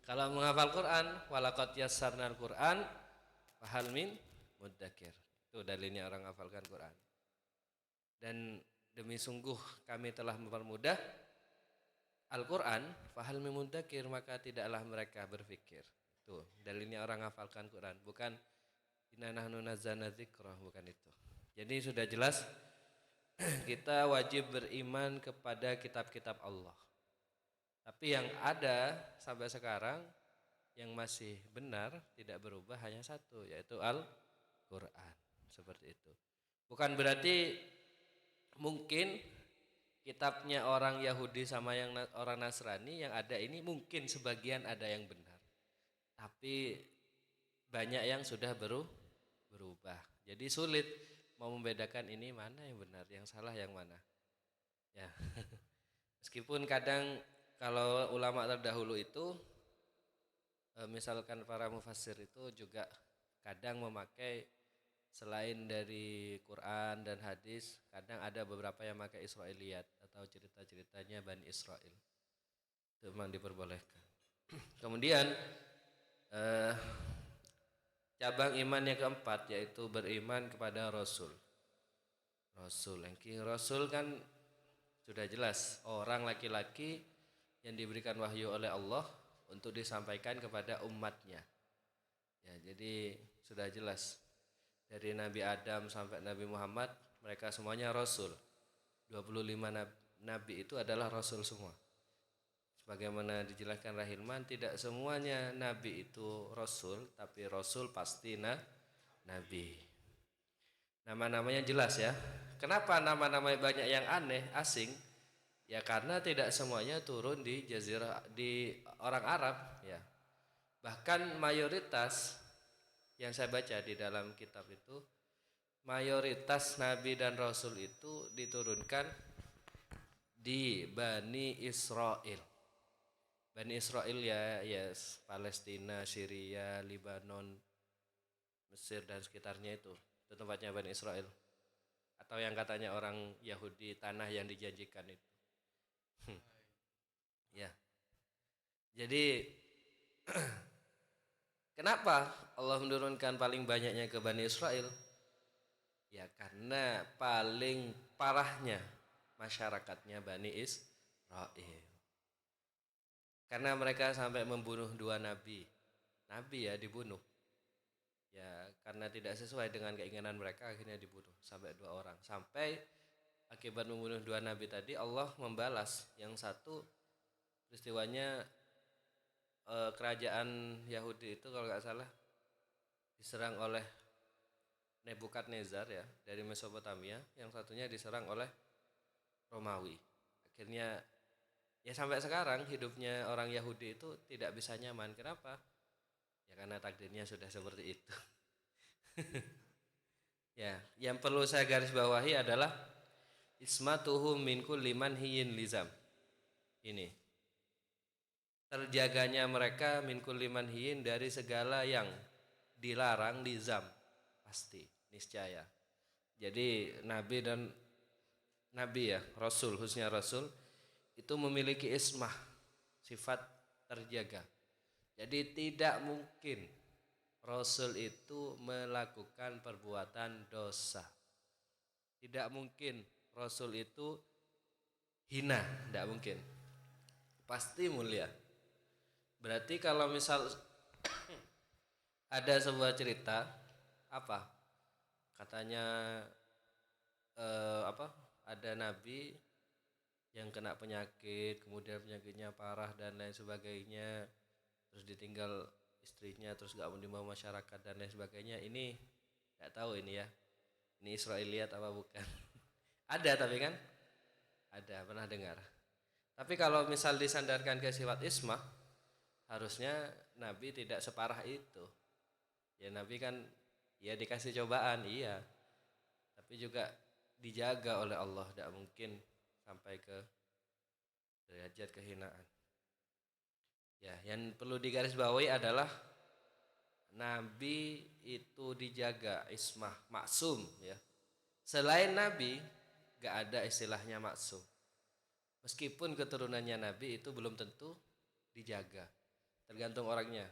Kalau menghafal Quran, walaqad yassarnal Quran fahal min muddakir. Itu dalilnya orang menghafalkan Quran. Dan demi sungguh kami telah mempermudah Al-Quran, fahal min muddakir, maka tidaklah mereka berpikir. Tuh, dalilnya orang menghafalkan Quran, bukan inna nahnu nazzalna dzikrah, bukan itu. Jadi sudah jelas kita wajib beriman kepada kitab-kitab Allah. Tapi yang ada sampai sekarang yang masih benar tidak berubah hanya satu, yaitu Al-Quran. Seperti itu. Bukan berarti mungkin kitabnya orang Yahudi sama yang orang Nasrani yang ada ini mungkin sebagian ada yang benar. Tapi banyak yang sudah berubah. Jadi sulit mau membedakan ini mana yang benar, yang salah yang mana. Ya. Meskipun kadang kalau ulama terdahulu itu misalkan para mufassir itu juga kadang memakai selain dari Quran dan hadis, kadang ada beberapa yang memakai Israiliyat atau cerita-ceritanya Bani Israel. Itu memang diperbolehkan. Kemudian cabang iman yang keempat yaitu beriman kepada Rasul. Rasul kan sudah jelas orang laki-laki yang diberikan wahyu oleh Allah untuk disampaikan kepada umatnya. Ya, jadi sudah jelas dari Nabi Adam sampai Nabi Muhammad mereka semuanya Rasul. 25 nabi itu adalah Rasul semua. Sebagaimana dijelaskan Rahilman, tidak semuanya nabi itu Rasul, tapi Rasul pasti nabi. Nama-namanya jelas ya. Kenapa nama-namanya banyak yang aneh, asing? Ya karena tidak semuanya turun di jazirah di orang Arab ya. Bahkan mayoritas yang saya baca di dalam kitab itu, mayoritas nabi dan rasul itu diturunkan di Bani Israel. Bani Israel ya, yes, Palestina, Syria, Lebanon, Mesir dan sekitarnya itu tempatnya Bani Israel. Atau yang katanya orang Yahudi tanah yang dijanjikan itu. Ya. Jadi kenapa Allah menurunkan paling banyaknya ke Bani Israel? Ya karena paling parahnya masyarakatnya Bani Israel. Karena mereka sampai membunuh 2 nabi. Nabi ya dibunuh. Ya karena tidak sesuai dengan keinginan mereka akhirnya dibunuh sampai 2 orang. Sampai akibat membunuh 2 nabi tadi Allah membalas. Yang satu peristiwanya kerajaan Yahudi itu kalau nggak salah diserang oleh Nebukadnezar ya dari Mesopotamia, yang satunya diserang oleh Romawi. Akhirnya ya sampai sekarang hidupnya orang Yahudi itu tidak bisa nyaman. Kenapa? Ya karena takdirnya sudah seperti itu. Ya, yang perlu saya garis bawahi adalah ismatuhum min kulli manhiyin lizam. Ini terjaganya mereka min kulli manhiyin dari segala yang dilarang lizam, pasti niscaya. Jadi nabi ya, rasul khususnya rasul itu memiliki ismah, sifat terjaga. Jadi tidak mungkin rasul itu melakukan perbuatan dosa. Tidak mungkin rasul itu hina, tidak mungkin. Pasti mulia. Berarti kalau misal ada sebuah cerita apa? Katanya ada nabi yang kena penyakit, kemudian penyakitnya parah dan lain sebagainya, terus ditinggal istrinya, terus gak mau masyarakat dan lain sebagainya. Ini gak tahu ini ya, ini Israiliyat apa bukan. Ada tapi kan, ada pernah dengar. Tapi kalau misal disandarkan ke sifat ismah, harusnya nabi tidak separah itu. Ya nabi kan ya dikasih cobaan iya, tapi juga dijaga oleh Allah, tidak mungkin sampai ke derajat kehinaan. Ya, yang perlu digarisbawahi adalah nabi itu dijaga ismah, maksum ya. Selain nabi gak ada istilahnya maksum. Meskipun keturunannya nabi itu belum tentu dijaga. Tergantung orangnya.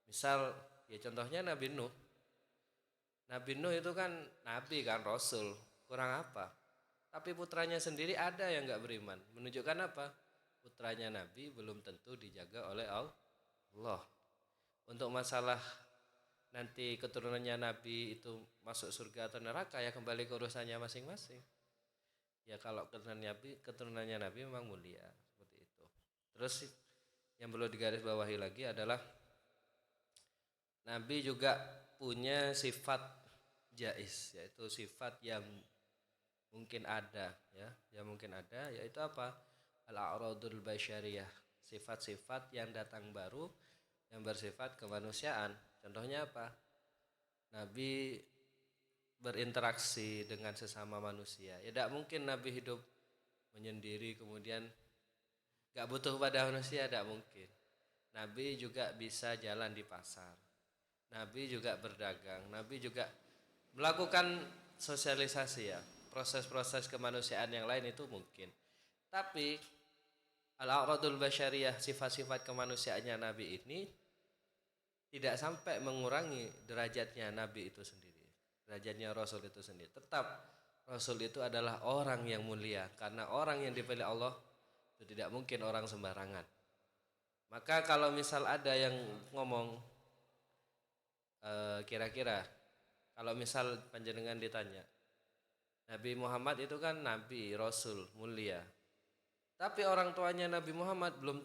Misal ya contohnya Nabi Nuh. Nabi Nuh itu kan nabi kan rasul, kurang apa? Tapi putranya sendiri ada yang gak beriman. Menunjukkan apa? Putranya nabi belum tentu dijaga oleh Allah. Untuk masalah nanti keturunannya nabi itu masuk surga atau neraka ya kembali ke urusannya masing-masing. Ya kalau keturunannya nabi memang mulia seperti itu. Terus yang perlu digarisbawahi lagi adalah nabi juga punya sifat jais, yaitu sifat yang mungkin ada ya, yang mungkin ada yaitu apa? Al-a'radul basyariyah, sifat-sifat yang datang baru yang bersifat kemanusiaan. Contohnya apa? Nabi berinteraksi dengan sesama manusia. Ya tidak mungkin Nabi hidup menyendiri kemudian gak butuh pada manusia, tidak mungkin. Nabi juga bisa jalan di pasar. Nabi juga berdagang. Nabi juga melakukan sosialisasi ya. Proses-proses kemanusiaan yang lain itu mungkin. Tapi al-a'radul basyariyah, sifat-sifat kemanusiaannya Nabi ini tidak sampai mengurangi derajatnya Nabi itu sendiri, derajatnya Rasul itu sendiri. Tetap Rasul itu adalah orang yang mulia, karena orang yang dipilih Allah itu tidak mungkin orang sembarangan. Maka kalau misal ada yang ngomong kira-kira kalau misal panjenengan ditanya, Nabi Muhammad itu kan Nabi, Rasul, mulia, tapi orang tuanya Nabi Muhammad belum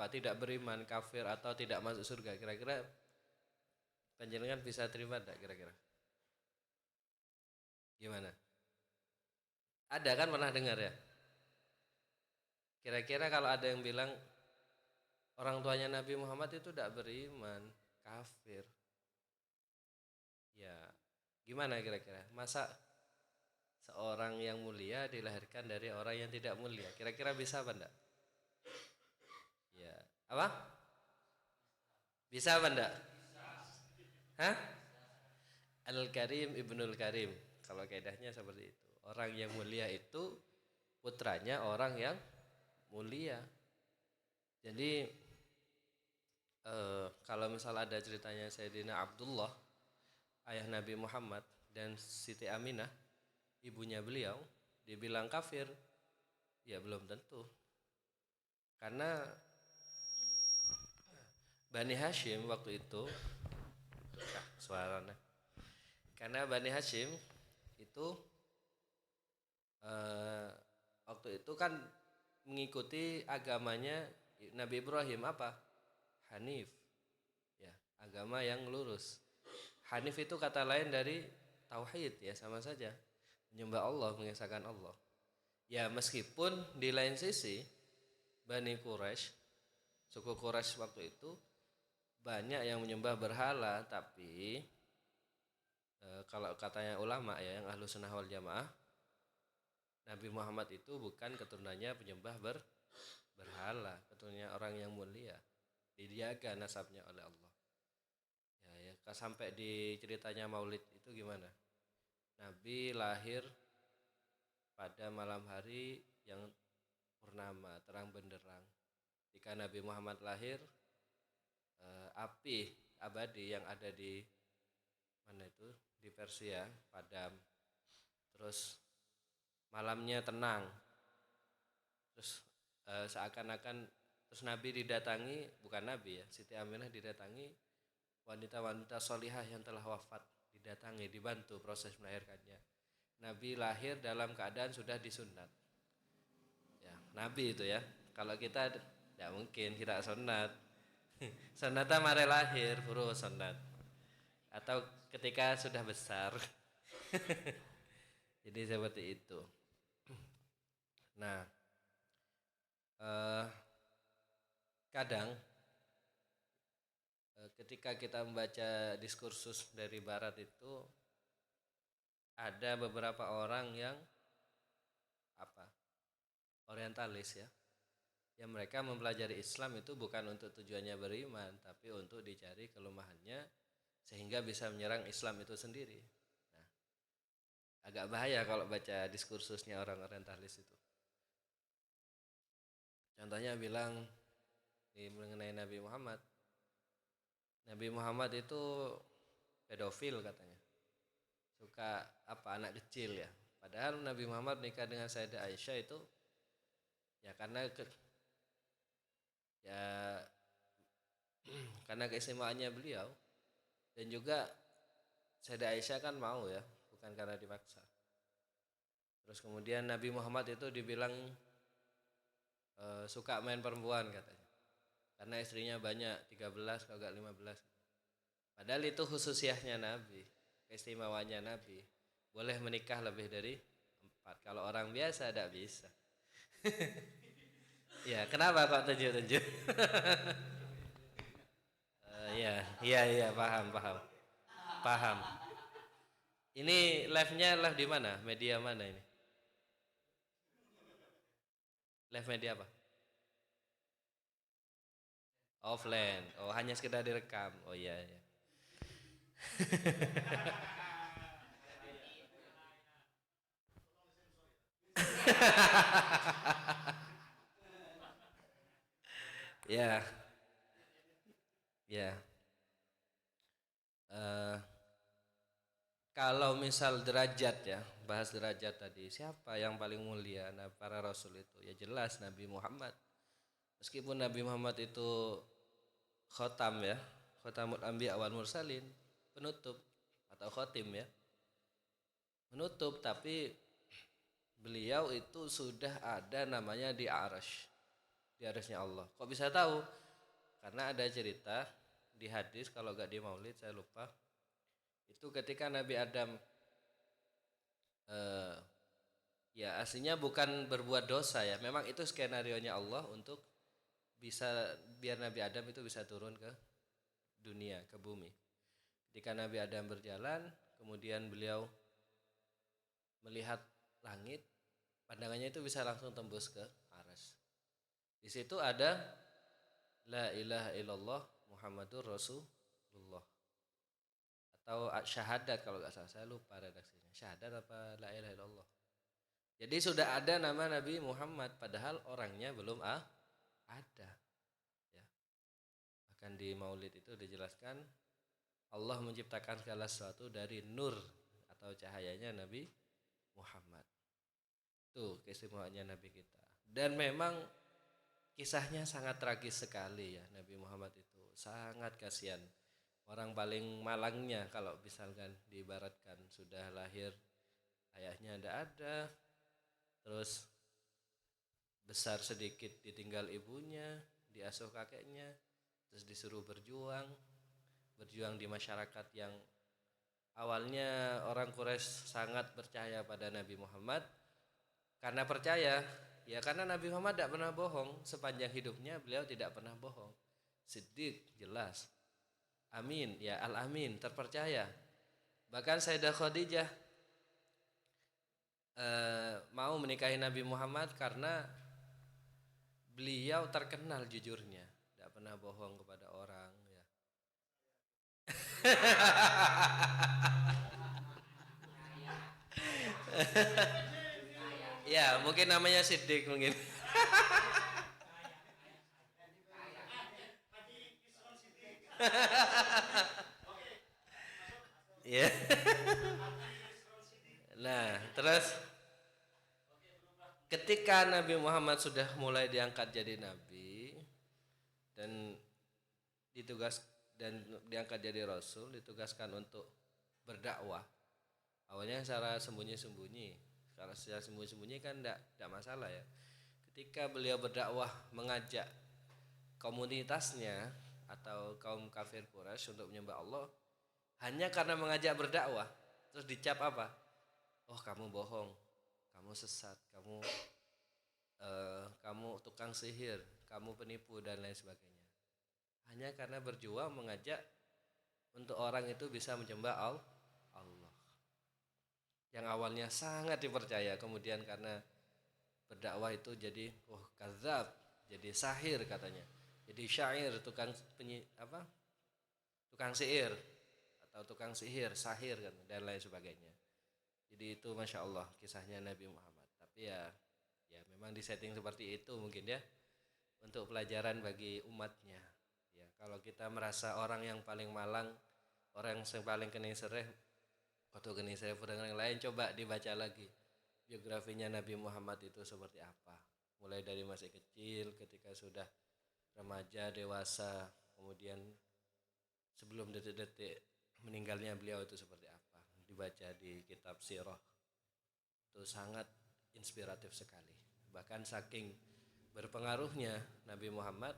tidak beriman, kafir atau tidak masuk surga, kira-kira panjenengan bisa terima tidak kira-kira? Gimana? Ada kan pernah dengar ya? Kira-kira kalau ada yang bilang orang tuanya Nabi Muhammad itu tidak beriman, kafir, ya gimana kira-kira? Masa seorang yang mulia dilahirkan dari orang yang tidak mulia? Kira-kira bisa apa enggak? Ya, apa? Bisa apa enggak? Hah? Al-Karim Ibnul Karim. Kalau kaidahnya seperti itu. Orang yang mulia itu putranya orang yang mulia. Jadi kalau misal ada ceritanya Sayyidina Abdullah, ayah Nabi Muhammad, dan Siti Aminah, ibunya beliau, dibilang kafir, ya belum tentu. Karena Bani Hashim waktu itu, suaranya. Karena Bani Hashim itu waktu itu kan mengikuti agamanya Nabi Ibrahim apa? Hanif, ya, agama yang lurus. Hanif itu kata lain dari tauhid, ya sama saja, menyembah Allah, mengesahkan Allah. Ya meskipun di lain sisi Bani Quraisy, suku Quraisy waktu itu banyak yang menyembah berhala, tapi kalau katanya ulama ya yang ahlu sunnah wal jamaah, Nabi Muhammad itu bukan keturunannya penyembah berhala, keturunannya orang yang mulia, dijaga nasabnya oleh Allah. Ya, sampai di ceritanya Maulid itu gimana? Nabi lahir pada malam hari yang purnama, terang benderang. Jika Nabi Muhammad lahir, api abadi yang ada di mana itu, di Persia padam, terus malamnya tenang, terus seakan-akan terus Nabi didatangi, bukan Nabi ya, Siti Aminah didatangi wanita-wanita solihah yang telah wafat, didatangi, dibantu proses melahirkannya. Nabi lahir dalam keadaan sudah disunat, ya Nabi itu ya. Kalau kita tidak mungkin kita sunat. Sunatnya mare lahir buru sunat, atau ketika sudah besar. Jadi seperti itu. Nah, kadang ketika kita membaca diskursus dari Barat itu ada beberapa orang yang orientalis ya, yang mereka mempelajari Islam itu bukan untuk tujuannya beriman, tapi untuk dicari kelemahannya sehingga bisa menyerang Islam itu sendiri. Nah, agak bahaya kalau baca diskursusnya orang orientalis itu. Contohnya bilang mengenai Nabi Muhammad. Nabi Muhammad itu pedofil katanya. Suka anak kecil ya. Padahal Nabi Muhammad menikah dengan Sayyidah Aisyah itu ya karena keistimewaannya beliau, dan juga Sayyidah Aisyah kan mau ya, bukan karena dipaksa. Terus kemudian Nabi Muhammad itu dibilang suka main perempuan katanya, karena istrinya banyak, 13 kalau enggak 15. Padahal itu khususiyahnya Nabi, keistimewaannya Nabi, boleh menikah lebih dari 4. Kalau orang biasa tidak bisa. Ya, kenapa kok tunjuk-tunjuk? Iya, paham. Ini live-nya live di mana? Media mana ini? Live media apa? Offline. Oh, hanya sekedar direkam. Oh iya. Ya. Kalau misal derajat ya, bahas derajat tadi, siapa yang paling mulia? Nah, para rasul itu ya jelas Nabi Muhammad. Meskipun Nabi Muhammad itu khotam ya, khotamul anbiya wal mursalin, penutup atau khotim ya. Menutup, tapi beliau itu sudah ada namanya di arasy, di arasy-nya Allah. Kok bisa tahu? Karena ada cerita di hadis, kalau gak di maulid saya lupa. Itu ketika Nabi Adam ya aslinya bukan berbuat dosa ya, memang itu skenarionya Allah untuk bisa biar Nabi Adam itu bisa turun ke dunia, ke bumi. Ketika Nabi Adam berjalan, kemudian beliau melihat langit, pandangannya itu bisa langsung tembus ke aras. Di situ ada la ilaha illallah Muhammadur Rasulullah atau syahadat kalau nggak salah, saya lupa redaksinya, syahadat apa la ilaha illallah. Jadi sudah ada nama Nabi Muhammad padahal orangnya belum ada ya. Bahkan di maulid itu dijelaskan Allah menciptakan segala sesuatu dari nur atau cahayanya Nabi Muhammad. Tuh keistimewaannya Nabi kita. Dan memang kisahnya sangat tragis sekali ya, Nabi Muhammad itu sangat kasihan. Orang paling malangnya kalau misalkan diibaratkan sudah lahir ayahnya tidak ada, terus besar sedikit ditinggal ibunya, diasuh kakeknya, terus disuruh berjuang di masyarakat yang awalnya orang Quraisy sangat percaya pada Nabi Muhammad. Karena percaya, ya karena Nabi Muhammad tidak pernah bohong, sepanjang hidupnya beliau tidak pernah bohong. Siddiq jelas, amin ya, al-amin terpercaya. Bahkan Sayyidah Khadijah mau menikahi Nabi Muhammad karena beliau terkenal jujurnya, tidak pernah bohong kepada orang ya. Ya mungkin namanya Siddiq mungkin. Ya. Nah terus ketika Nabi Muhammad sudah mulai diangkat jadi nabi dan diangkat jadi rasul, ditugaskan untuk berdakwah. Awalnya secara sembunyi-sembunyi. Kalau secara sembunyi-sembunyi kan tidak masalah ya. Ketika beliau berdakwah mengajak komunitasnya atau kaum kafir Quraisy untuk menyembah Allah, hanya karena mengajak berdakwah, terus dicap apa? Oh kamu bohong, kamu sesat, kamu tukang sihir, kamu penipu dan lain sebagainya. Hanya karena berjuang mengajak untuk orang itu bisa menyembah Allah. Yang awalnya sangat dipercaya, kemudian karena berdakwah itu jadi kadzab, jadi sahir katanya, jadi syair, tukang sihir atau tukang sihir, sahir kan, dan lain sebagainya. Jadi itu masya Allah kisahnya Nabi Muhammad. Tapi ya memang disetting seperti itu mungkin ya, untuk pelajaran bagi umatnya. Ya kalau kita merasa orang yang paling malang, orang yang paling kena sereh, atau gini saya dengan yang lain, coba dibaca lagi biografinya Nabi Muhammad itu seperti apa. Mulai dari masih kecil, ketika sudah remaja, dewasa, kemudian sebelum detik-detik meninggalnya beliau itu seperti apa. Dibaca di kitab sirah. Itu sangat inspiratif sekali. Bahkan saking berpengaruhnya Nabi Muhammad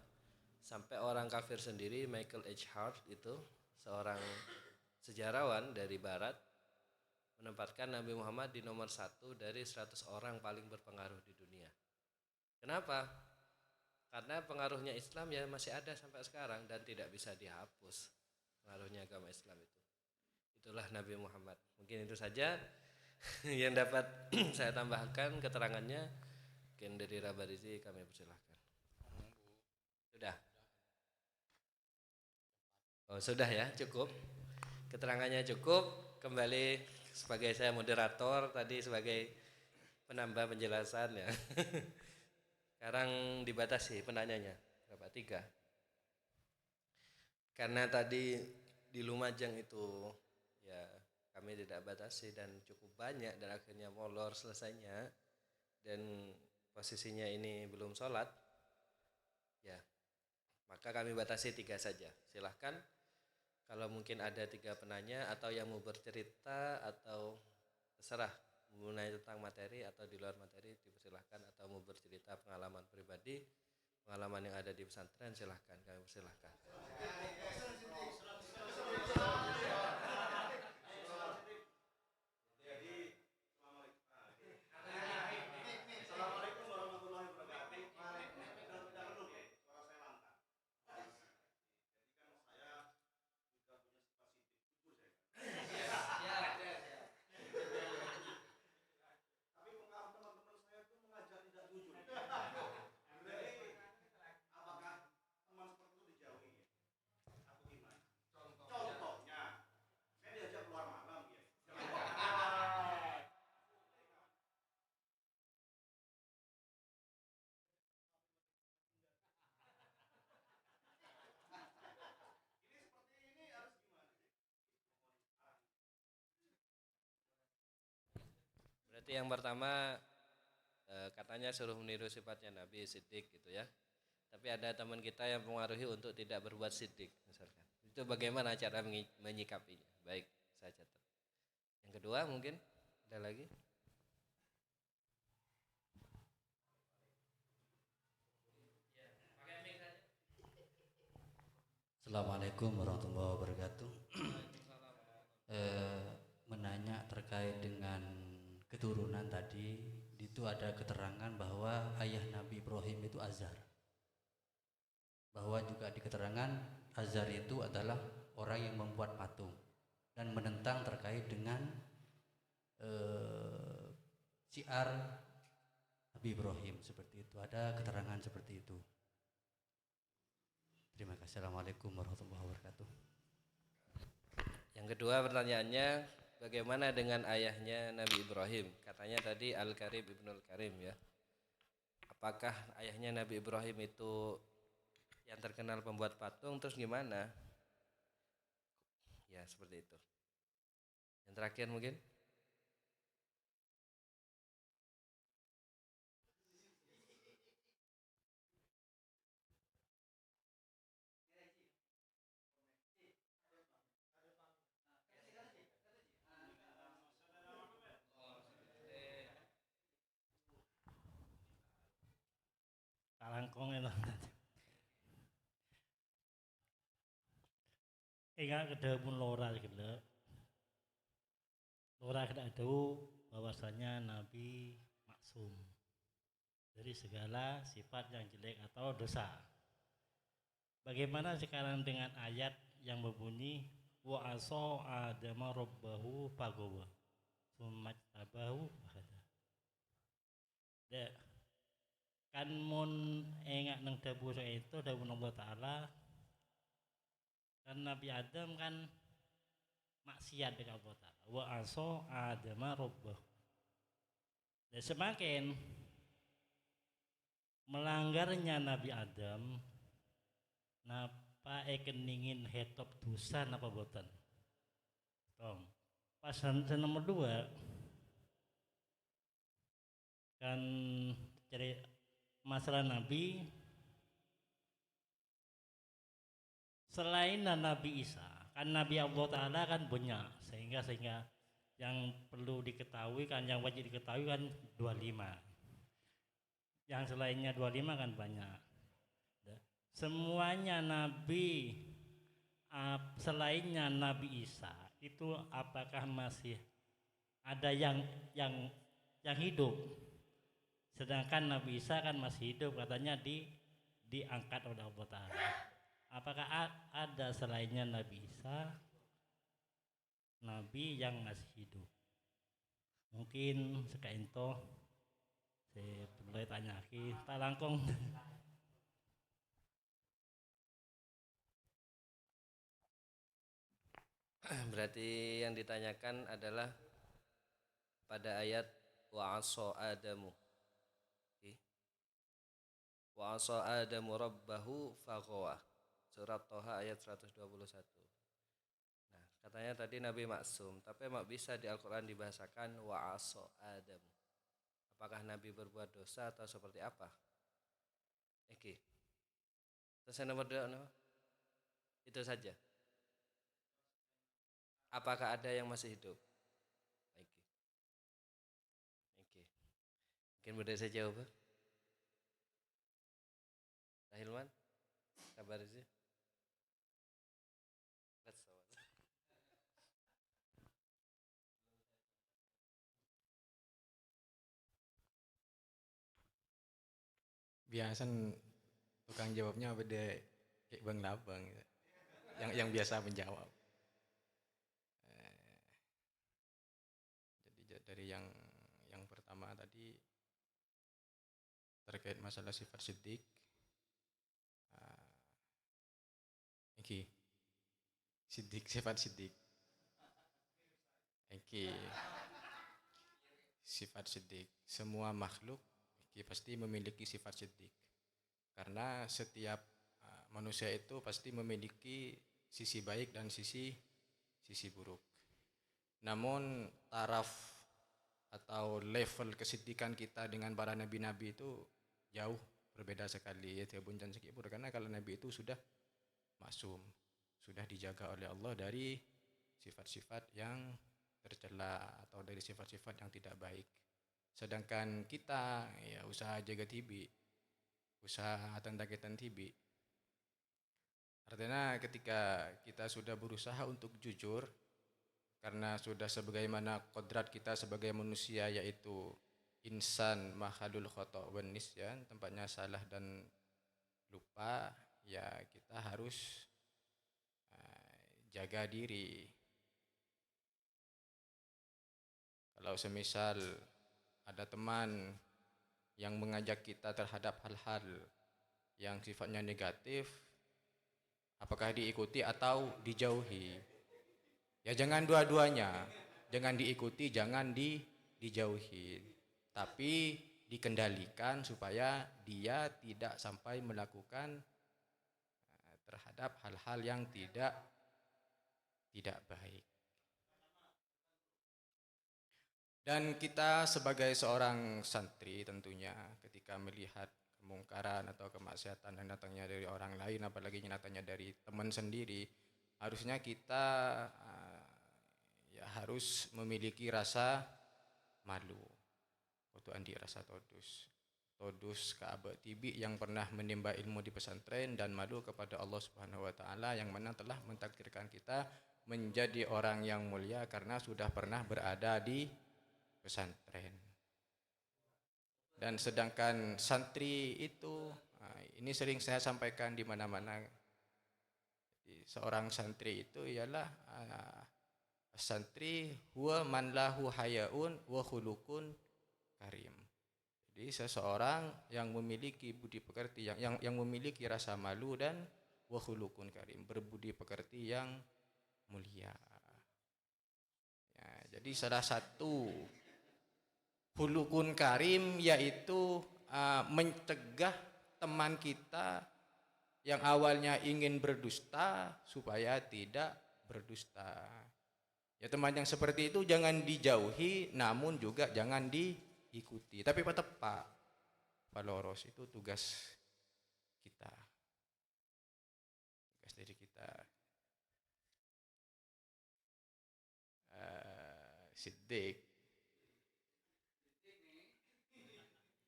sampai orang kafir sendiri, Michael H. Hart itu seorang sejarawan dari barat, menempatkan Nabi Muhammad di nomor 1 dari 100 orang paling berpengaruh di dunia. Kenapa? Karena pengaruhnya Islam ya masih ada sampai sekarang dan tidak bisa dihapus pengaruhnya agama Islam itu. Itulah Nabi Muhammad. Mungkin itu saja yang dapat saya tambahkan keterangannya. Mungkin dari Rabarizi kami persilahkan. Sudah? Oh sudah ya, cukup. Keterangannya cukup. Kembali sebagai saya moderator, tadi sebagai penambah penjelasan ya. Sekarang dibatasi penanyanya berapa? 3. Karena tadi di Lumajang itu ya kami tidak batasi dan cukup banyak dan akhirnya molor selesainya dan posisinya ini belum sholat ya, maka kami batasi 3 saja. Silahkan kalau mungkin ada 3 penanya atau yang mau bercerita atau terserah mengenai tentang materi atau di luar materi dipersilahkan, atau mau bercerita pengalaman pribadi, pengalaman yang ada di pesantren, silahkan, kami persilahkan. Berarti yang pertama katanya suruh meniru sifatnya Nabi Siddiq gitu ya. Tapi ada teman kita yang mempengaruhi untuk tidak berbuat siddiq misalkan. Itu bagaimana cara menyikapinya? Baik, saya catat. Yang kedua mungkin ada lagi? Assalamualaikum warahmatullahi wabarakatuh. Menanya terkait dengan keturunan tadi, itu ada keterangan bahwa ayah Nabi Ibrahim itu Azar. Bahwa juga di keterangan Azar itu adalah orang yang membuat patung dan menentang terkait dengan syiar Nabi Ibrahim, seperti itu. Ada keterangan seperti itu. Terima kasih. Assalamualaikum warahmatullahi wabarakatuh. Yang kedua pertanyaannya, bagaimana dengan ayahnya Nabi Ibrahim? Katanya tadi Al-Karim Ibnul Karim ya. Apakah ayahnya Nabi Ibrahim itu yang terkenal pembuat patung, terus gimana? Ya seperti itu. Yang terakhir mungkin? Kalangkong itu. Ingat kedua pun lora gitu. Lora kena tahu bahwasanya Nabi maksum dari segala sifat yang jelek atau dosa. Bagaimana sekarang dengan ayat yang berbunyi wa aso adama rabbahu fagowa sumat tabahu bahada. Dek kan mun enggak nang dabu itu dawu Allah Ta'ala kan Nabi Adam kan maksiat dengan Allah Ta'ala wa aso adama rabbahu, dan semakin melanggarnya Nabi Adam napa ekeningin hetop dosa napa boten tong pas nomor 2 kan cari masalah Nabi selain Nabi Isa kan Nabi Allah Ta'ala kan banyak sehingga yang perlu diketahui kan yang wajib diketahui kan 25, yang selainnya 25 kan banyak. Semuanya Nabi selainnya Nabi Isa itu apakah masih ada yang yang hidup, sedangkan Nabi Isa kan masih hidup, katanya diangkat oleh Allah Ta'ala. Apakah ada selainnya Nabi Isa, Nabi yang masih hidup? Mungkin sekainto saya perlu tanya kita langkong. Berarti yang ditanyakan adalah pada ayat wa asa Adamu. Okay. Wa asa Adamu rabbahu faghawa. Surat Toha ayat 121. Nah, katanya tadi Nabi maksum, tapi mak bisa di Al-Qur'an dibahasakan wa asa Adamu. Apakah Nabi berbuat dosa atau seperti apa? Oke. Terus yang nomor 2 no? Itu saja. Apakah ada yang masih hidup? Oke. Oke. Mungkin mudah saya jawab. Hilman, kabar sih? Biasa tukang jawabnya beda kayak Bang Labang gitu. Yang biasa menjawab. Jadi dari yang pertama tadi terkait masalah sifat siddiq. Iki siddiq, sifat siddiq. Iki sifat siddiq. Semua makhluk pasti memiliki sifat siddiq. Karena setiap manusia itu pasti memiliki sisi baik dan sisi buruk. Namun taraf atau level kesiddiqan kita dengan para nabi-nabi itu jauh berbeda sekali. Ya buncan sekipur, karena kalau nabi itu sudah maksum, sudah dijaga oleh Allah dari sifat-sifat yang tercela atau dari sifat-sifat yang tidak baik. Sedangkan kita ya usaha jaga tibi, usaha tentaketan tibi. Artinya ketika kita sudah berusaha untuk jujur, karena sudah sebagaimana kodrat kita sebagai manusia, yaitu insan mahadul khoto' wan nisyan, tempatnya salah dan lupa, ya kita harus jaga diri. Kalau semisal ada teman yang mengajak kita terhadap hal-hal yang sifatnya negatif, apakah diikuti atau dijauhi? Ya jangan dua-duanya, jangan diikuti, jangan dijauhi, tapi dikendalikan supaya dia tidak sampai melakukan terhadap hal-hal yang tidak baik. Dan kita sebagai seorang santri tentunya ketika melihat kemungkaran atau kemaksiatan yang datangnya dari orang lain, apalagi yang datangnya dari teman sendiri, harusnya kita ya harus memiliki rasa malu. Waktu andi rasa todus ke abad tibi yang pernah menimba ilmu di pesantren, dan malu kepada Allah Subhanahu wa taala yang mana telah mentakdirkan kita menjadi orang yang mulia karena sudah pernah berada di pesantren. Dan sedangkan santri itu, ini sering saya sampaikan di mana-mana, seorang santri itu ialah santri huwa man lahu hayaun wa khuluqun karim. Jadi seseorang yang memiliki budi pekerti, yang memiliki rasa malu dan wa khuluqun karim, berbudi pekerti yang mulia. Ya, jadi salah satu khuluqun karim yaitu mencegah teman kita yang awalnya ingin berdusta supaya tidak berdusta. Ya teman yang seperti itu jangan dijauhi, namun juga jangan diikuti. Tapi tetap Pak Loros, itu tugas kita, tugas dari kita. Siddiq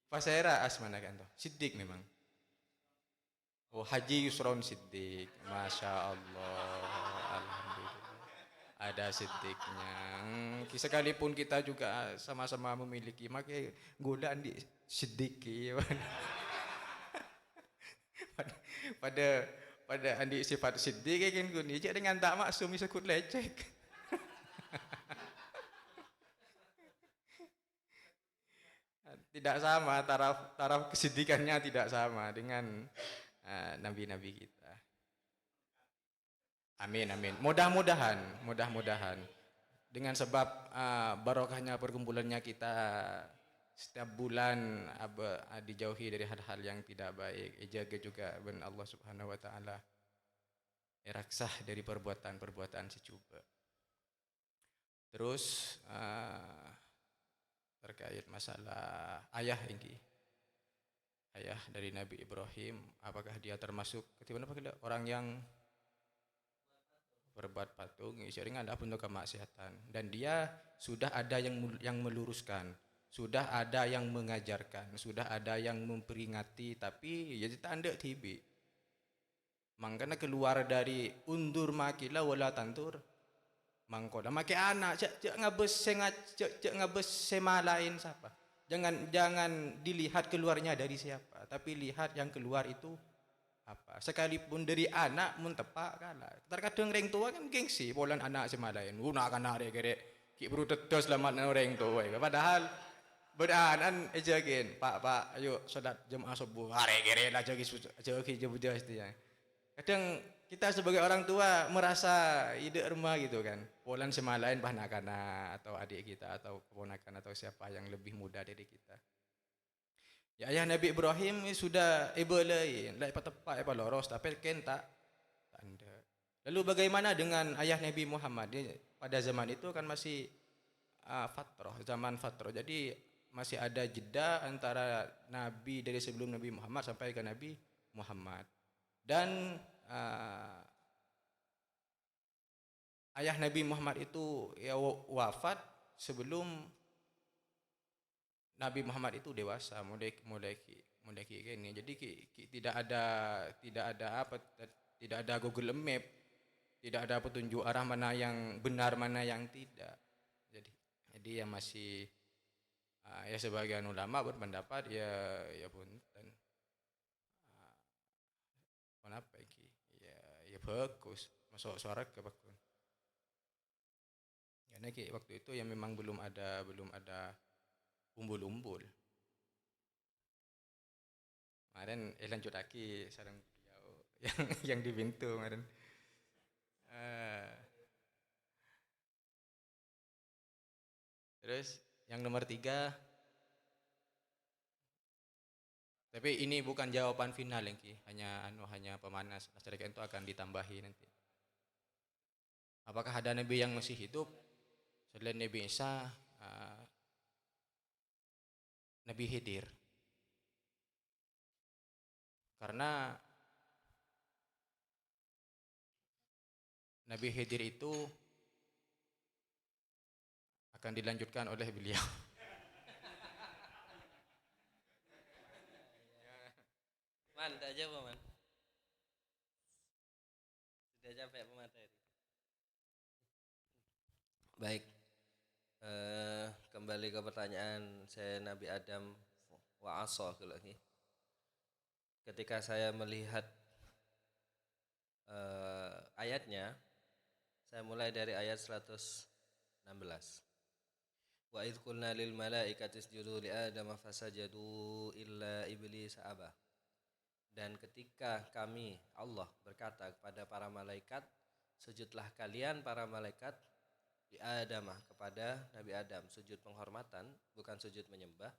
Pasera asmana kan tuh Siddiq memang. Oh Haji Yusron Siddiq, masya Allah, alhamdulillah. Ada siddiqnya. Sekalipun kita juga sama-sama memiliki, makanya godaan di siddiqi. pada pada andi sifat siddiq kan guni je dengan tak maksum sekut lecek. Tidak sama taraf kesiddiqannya tidak sama dengan nabi-nabi kita. Amin amin. Mudah-mudahan dengan sebab barokahnya perkumpulannya kita setiap bulan dijauhi dari hal-hal yang tidak baik, jaga juga ben Allah Subhanahu wa taala raksah dari perbuatan-perbuatan secuba. Terus terkait masalah ayah ini, ayah dari Nabi Ibrahim, apakah dia termasuk orang yang berbuat patung? Sering ada bentuk kemaksiatan, dan dia sudah ada yang meluruskan, sudah ada yang mengajarkan, sudah ada yang memperingati, tapi ya tanda tibi. Makanya keluar dari undur makilah wala tantur. Mangkoda make anak cek ngabes semalain siapa. Jangan dilihat keluarnya dari siapa, tapi lihat yang keluar itu apa. Sekalipun dari anak mun tepak kalah. Terkadang orang tua kan gengsi polan anak semalain. Guna kan arek gerek ki buru tetes selamat orang tua. Padahal beranan ejagen, Pak, ayo salat Jumat subuh. Arek gerek lah jogi jebudah istilah. Kadang kita sebagai orang tua merasa ide remah gitu kan. Polan semalain anak-anak atau adik kita atau keponakan atau siapa yang lebih muda dari kita. Ya ayah Nabi Ibrahim sudah lain, lai tepat loros tapi kan tak tanda. Lalu bagaimana dengan ayah Nabi Muhammad? Pada zaman itu kan masih zaman fatrah. Jadi masih ada jeda antara nabi dari sebelum Nabi Muhammad sampai ke Nabi Muhammad. Dan ayah Nabi Muhammad itu ya wafat sebelum Nabi Muhammad itu dewasa, mulai ini. Jadi tidak ada Google Map, tidak ada petunjuk arah mana yang benar mana yang tidak. Jadi yang masih ya sebagian ulama berpendapat ya punten. Kenapa iki? Ya bagus, masuk suara ke bakun. Karena waktu itu ya memang belum ada umbul-umbul. Kemarin lanjut lagi sarang beliau yang di pintu kemarin. Terus yang nomor 3, tapi ini bukan jawaban final lagi, hanya pemanas. Secara itu akan ditambahi nanti. Apakah ada nabi yang masih hidup selain Nabi Isa? Nabi Khidir. Karena Nabi Khidir itu akan dilanjutkan oleh beliau. Man, tak jawab man. Sudah capek pemateri. Baik. Kembali ke pertanyaan saya Nabi Adam wa asa lagi. Ketika saya melihat ayatnya, saya mulai dari ayat 116. Wa idh qulna lil malaikati isjudu li adama fasajadu illa iblis aba. Dan ketika kami Allah berkata kepada para malaikat, sujudlah kalian para malaikat di Adam kepada Nabi Adam, sujud penghormatan bukan sujud menyembah.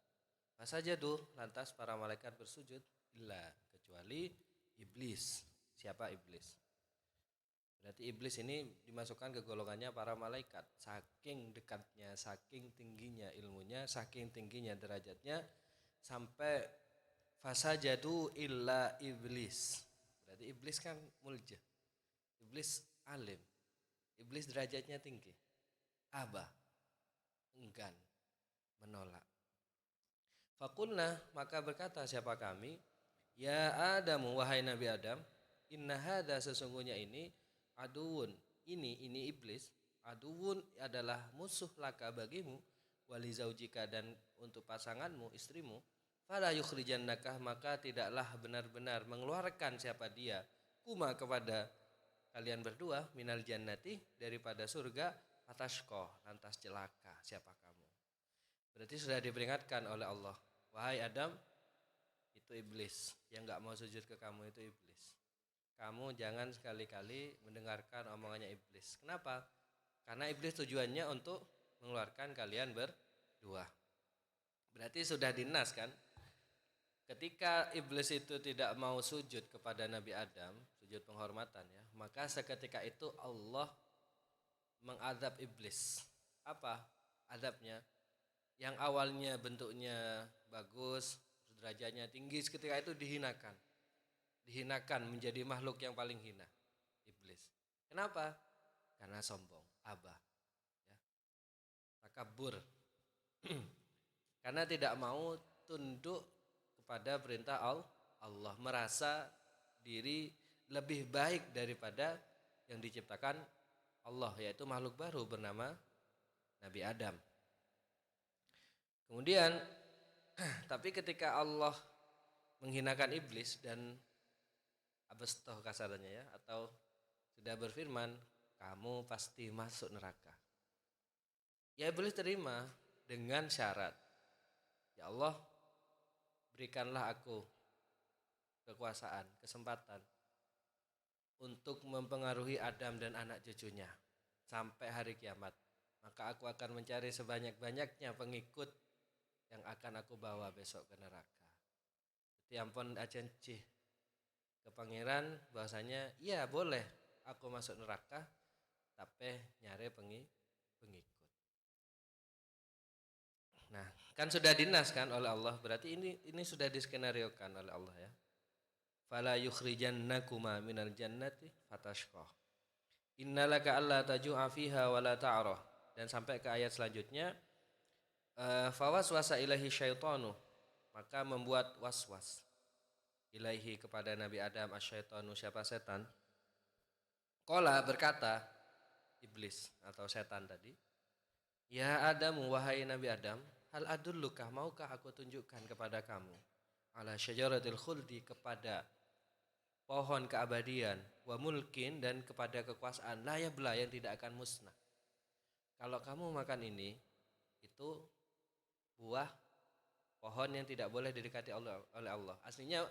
Fasajadu, lantas para malaikat bersujud illa, kecuali iblis. Siapa iblis? Berarti iblis ini dimasukkan ke golongannya para malaikat. Saking dekatnya, saking tingginya ilmunya, saking tingginya derajatnya, sampai fasajadu illa iblis. Berarti iblis kan mulja, iblis alim, iblis derajatnya tinggi. Aba, enggan, menolak. Fakulna, maka berkata siapa kami, ya Adam, wahai Nabi Adam, inna hadha, sesungguhnya ini aduun, ini iblis, aduwwun adalah musuh laka bagimu, wali zaujika dan untuk pasanganmu, istrimu, fala yukhrijannaka maka tidaklah benar-benar mengeluarkan siapa dia kuma kepada kalian berdua minal jannati daripada surga fatashqa lantas celaka siapa kamu. Berarti sudah diperingatkan oleh Allah, wahai Adam, itu iblis yang enggak mau sujud ke kamu, itu iblis. Kamu jangan sekali-kali mendengarkan omongannya iblis. Kenapa? Karena iblis tujuannya untuk mengeluarkan kalian berdua. Berarti sudah dinas kan? Ketika iblis itu tidak mau sujud kepada Nabi Adam, sujud penghormatan ya, maka seketika itu Allah mengadab iblis. Apa adabnya? Yang awalnya bentuknya bagus, derajatnya tinggi, seketika itu dihinakan. Dihinakan menjadi makhluk yang paling hina, iblis. Kenapa? Karena sombong, abah, ya. Takabur. Karena tidak mau tunduk kepada perintah Allah, merasa diri lebih baik daripada yang diciptakan Allah, yaitu makhluk baru bernama Nabi Adam. Kemudian tapi ketika Allah menghinakan iblis dan abestoh kasarannya ya, atau sudah berfirman kamu pasti masuk neraka, ya iblis terima dengan syarat, ya Allah berikanlah aku kekuasaan, kesempatan untuk mempengaruhi Adam dan anak cucunya sampai hari kiamat, maka aku akan mencari sebanyak-banyaknya pengikut yang akan aku bawa besok ke neraka. Jadi ampun aja cih ke pangeran bahwasanya iya boleh aku masuk neraka tapi nyari pengikut. Nah, kan sudah dinas kan oleh Allah, berarti ini sudah diskenariokan oleh Allah ya. Fala yukhrijannakuma minal jannati fatashqa. Innalaka alla taju'a fiha wa la ta'ra. Dan sampai ke ayat selanjutnya, fawaswasa ilaihi syaitanu, maka membuat waswas ilaihi kepada Nabi Adam asyaitanu, siapa setan, qala berkata iblis atau setan tadi, ya Adam, wahai Nabi Adam, hal adulluka, maukah aku tunjukkan kepada kamu, ala syajaratil khuldi, kepada pohon keabadian, wa mulkin, dan kepada kekuasaan la yabla, yang tidak akan musnah. Kalau kamu makan ini, itu buah pohon yang tidak boleh didekati oleh Allah. Aslinya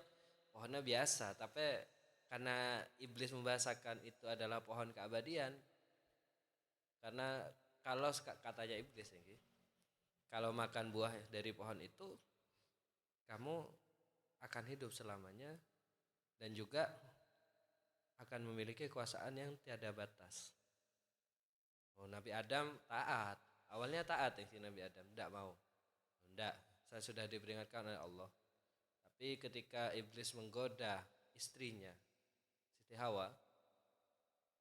pohonnya biasa, tapi karena iblis membahasakan itu adalah pohon keabadian, karena kalau katanya iblis ini, kalau makan buah dari pohon itu kamu akan hidup selamanya dan juga akan memiliki kekuasaan yang tiada batas. Nabi Adam taat, awalnya taat si Nabi Adam, tidak mau. Tidak, saya sudah diperingatkan oleh Allah. Tapi ketika iblis menggoda istrinya, Siti Hawa,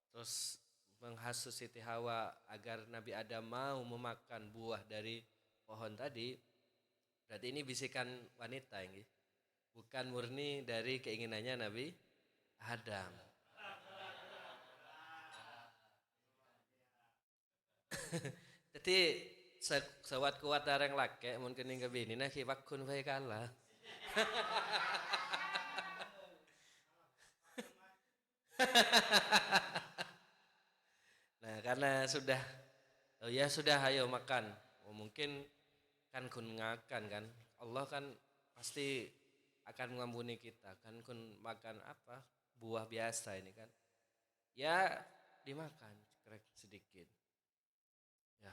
terus menghasut Siti Hawa agar Nabi Adam mau memakan buah dari pohon tadi, berarti ini bisikan wanita ini, bukan murni dari keinginannya Nabi Adam. Jadi sewat kuat dareng laki mungkin ning kebini nah kiwakun bae kalah. Nah, karena sudah ya sudah ayo makan. Mungkin kan kun ngakan kan. Allah kan pasti akan mengampuni kita. Kan kun makan apa? Buah biasa ini kan. Ya dimakan sedikit. Ya.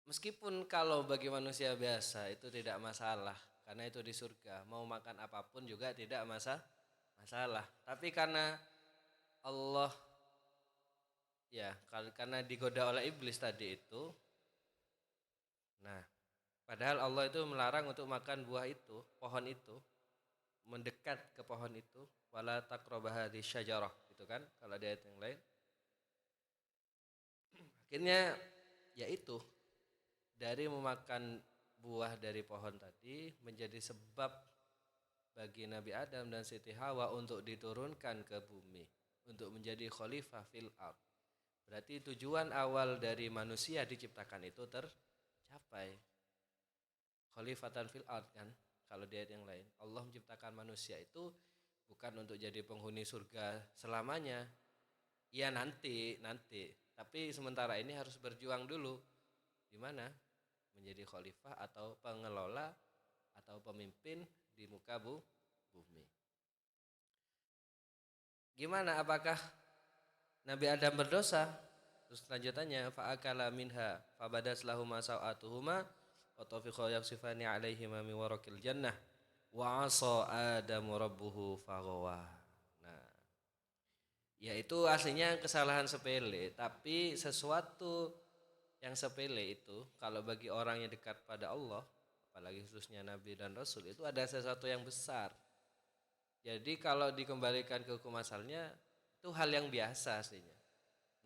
Meskipun kalau bagi manusia biasa itu tidak masalah, karena itu di surga, mau makan apapun juga tidak masalah. Tapi karena Allah, ya karena digoda oleh iblis tadi itu, nah padahal Allah itu melarang untuk makan buah itu, pohon itu, mendekat ke pohon itu, wala taqrabah hadhihi syajarah, gitu kan, kalau di ayat yang lain. Akhirnya yaitu dari memakan buah dari pohon tadi menjadi sebab bagi Nabi Adam dan Siti Hawa untuk diturunkan ke bumi, untuk menjadi khalifah fil ard. Berarti tujuan awal dari manusia diciptakan itu tercapai. Khalifatan fil ard kan, kalau di ayat yang lain. Allah menciptakan manusia itu bukan untuk jadi penghuni surga selamanya. Ya nanti. Tapi sementara ini harus berjuang dulu. Di mana? Menjadi khalifah atau pengelola atau pemimpin di muka bumi. Gimana, apakah Nabi Adam berdosa? Terus lanjutannya fa'akala minha fabadas lahuma sawatuhuma wa tafiqa yaksifani alaihima min waraqil jannah wa 'asa adamu rabbuhu faghawa. Nah, yaitu aslinya kesalahan sepele, tapi sesuatu yang sepele itu kalau bagi orang yang dekat pada Allah, apalagi khususnya Nabi dan Rasul, itu ada sesuatu yang besar. Jadi kalau dikembalikan ke hukum asalnya itu hal yang biasa aslinya.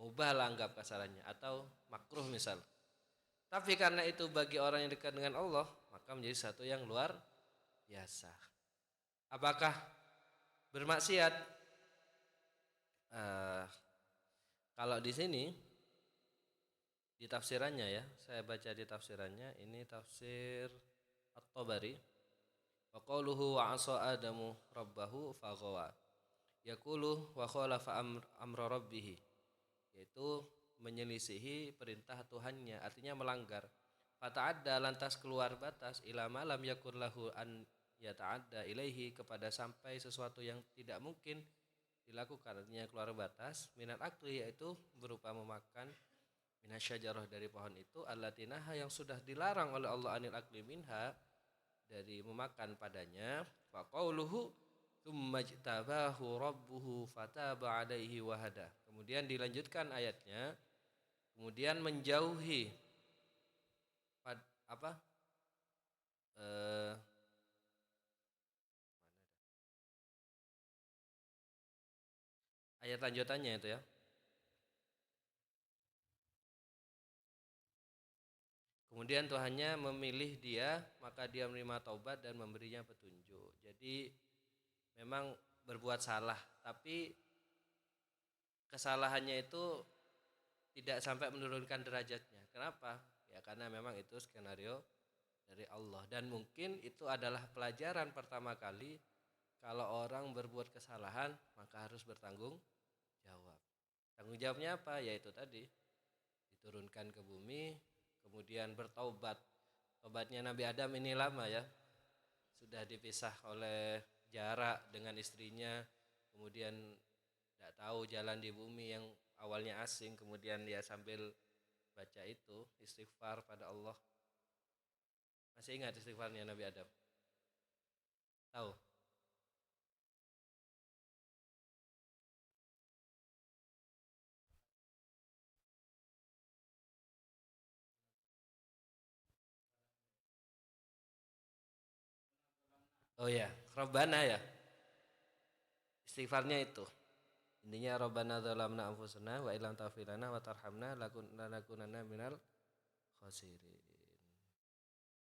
Mubah lah anggap kasarannya atau makruh misal. Tapi karena itu bagi orang yang dekat dengan Allah, maka menjadi satu yang luar biasa. Apakah bermaksiat? Kalau di sini di tafsirannya ya, saya baca di tafsirannya, ini tafsir At-Tabari. Wa qauluhu wa 'asa adamu rabbahu faghawa. Yaqulu wa khalafa amra rabbih, yaitu menyelisihi perintah Tuhannya, artinya melanggar. Fata'adda, lantas keluar batas, ila ma lam yakun lahu an yata'adda ilaihi, kepada sampai sesuatu yang tidak mungkin dilakukan, artinya keluar batas. Minat akli, yaitu berupa memakan minasyajarah, dari pohon itu, allatinaha, yang sudah dilarang oleh Allah, anil akli minha, dari memakan padanya. Fa qauluhu tsumma jtabahu rabbuhu fataba alaihi wahada. Kemudian dilanjutkan ayatnya, kemudian menjauhi ayat lanjutannya itu ya. Kemudian Tuhannya memilih dia, maka dia menerima taubat dan memberinya petunjuk. Jadi memang berbuat salah, tapi kesalahannya itu tidak sampai menurunkan derajatnya. Kenapa? Ya karena memang itu skenario dari Allah. Dan mungkin itu adalah pelajaran pertama kali kalau orang berbuat kesalahan maka harus bertanggung jawab. Tanggung jawabnya apa? Yaitu tadi diturunkan ke bumi, kemudian bertaubat. Tobatnya Nabi Adam ini lama ya, sudah dipisah oleh jarak dengan istrinya, kemudian tidak tahu jalan di bumi yang awalnya asing, kemudian dia sambil baca itu istighfar pada Allah. Masih ingat istighfarnya Nabi Adam? Tahu? Oh ya, Rabbana ya. Istighfarnya itu. Intinya Rabbana dzalamna anfusana wa illam taghfir lana wa tarhamna lanakunanna minal khasirin.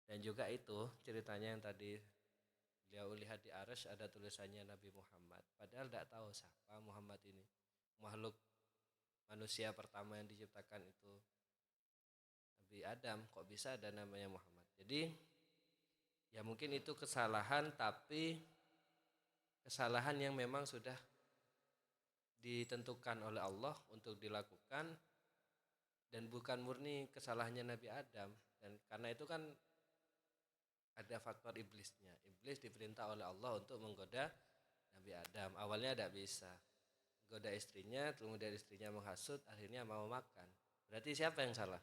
Dan juga itu ceritanya yang tadi beliau lihat di Arsy, ada tulisannya Nabi Muhammad. Padahal tidak tahu siapa Muhammad ini. Makhluk manusia pertama yang diciptakan itu Nabi Adam, kok bisa ada namanya Muhammad. Jadi ya mungkin itu kesalahan, tapi kesalahan yang memang sudah ditentukan oleh Allah untuk dilakukan, dan bukan murni kesalahannya Nabi Adam. Dan karena itu kan ada faktor iblisnya. Iblis diperintah oleh Allah untuk menggoda Nabi Adam. Awalnya tidak bisa, goda istrinya, kemudian istrinya menghasut, akhirnya mau makan. Berarti siapa yang salah?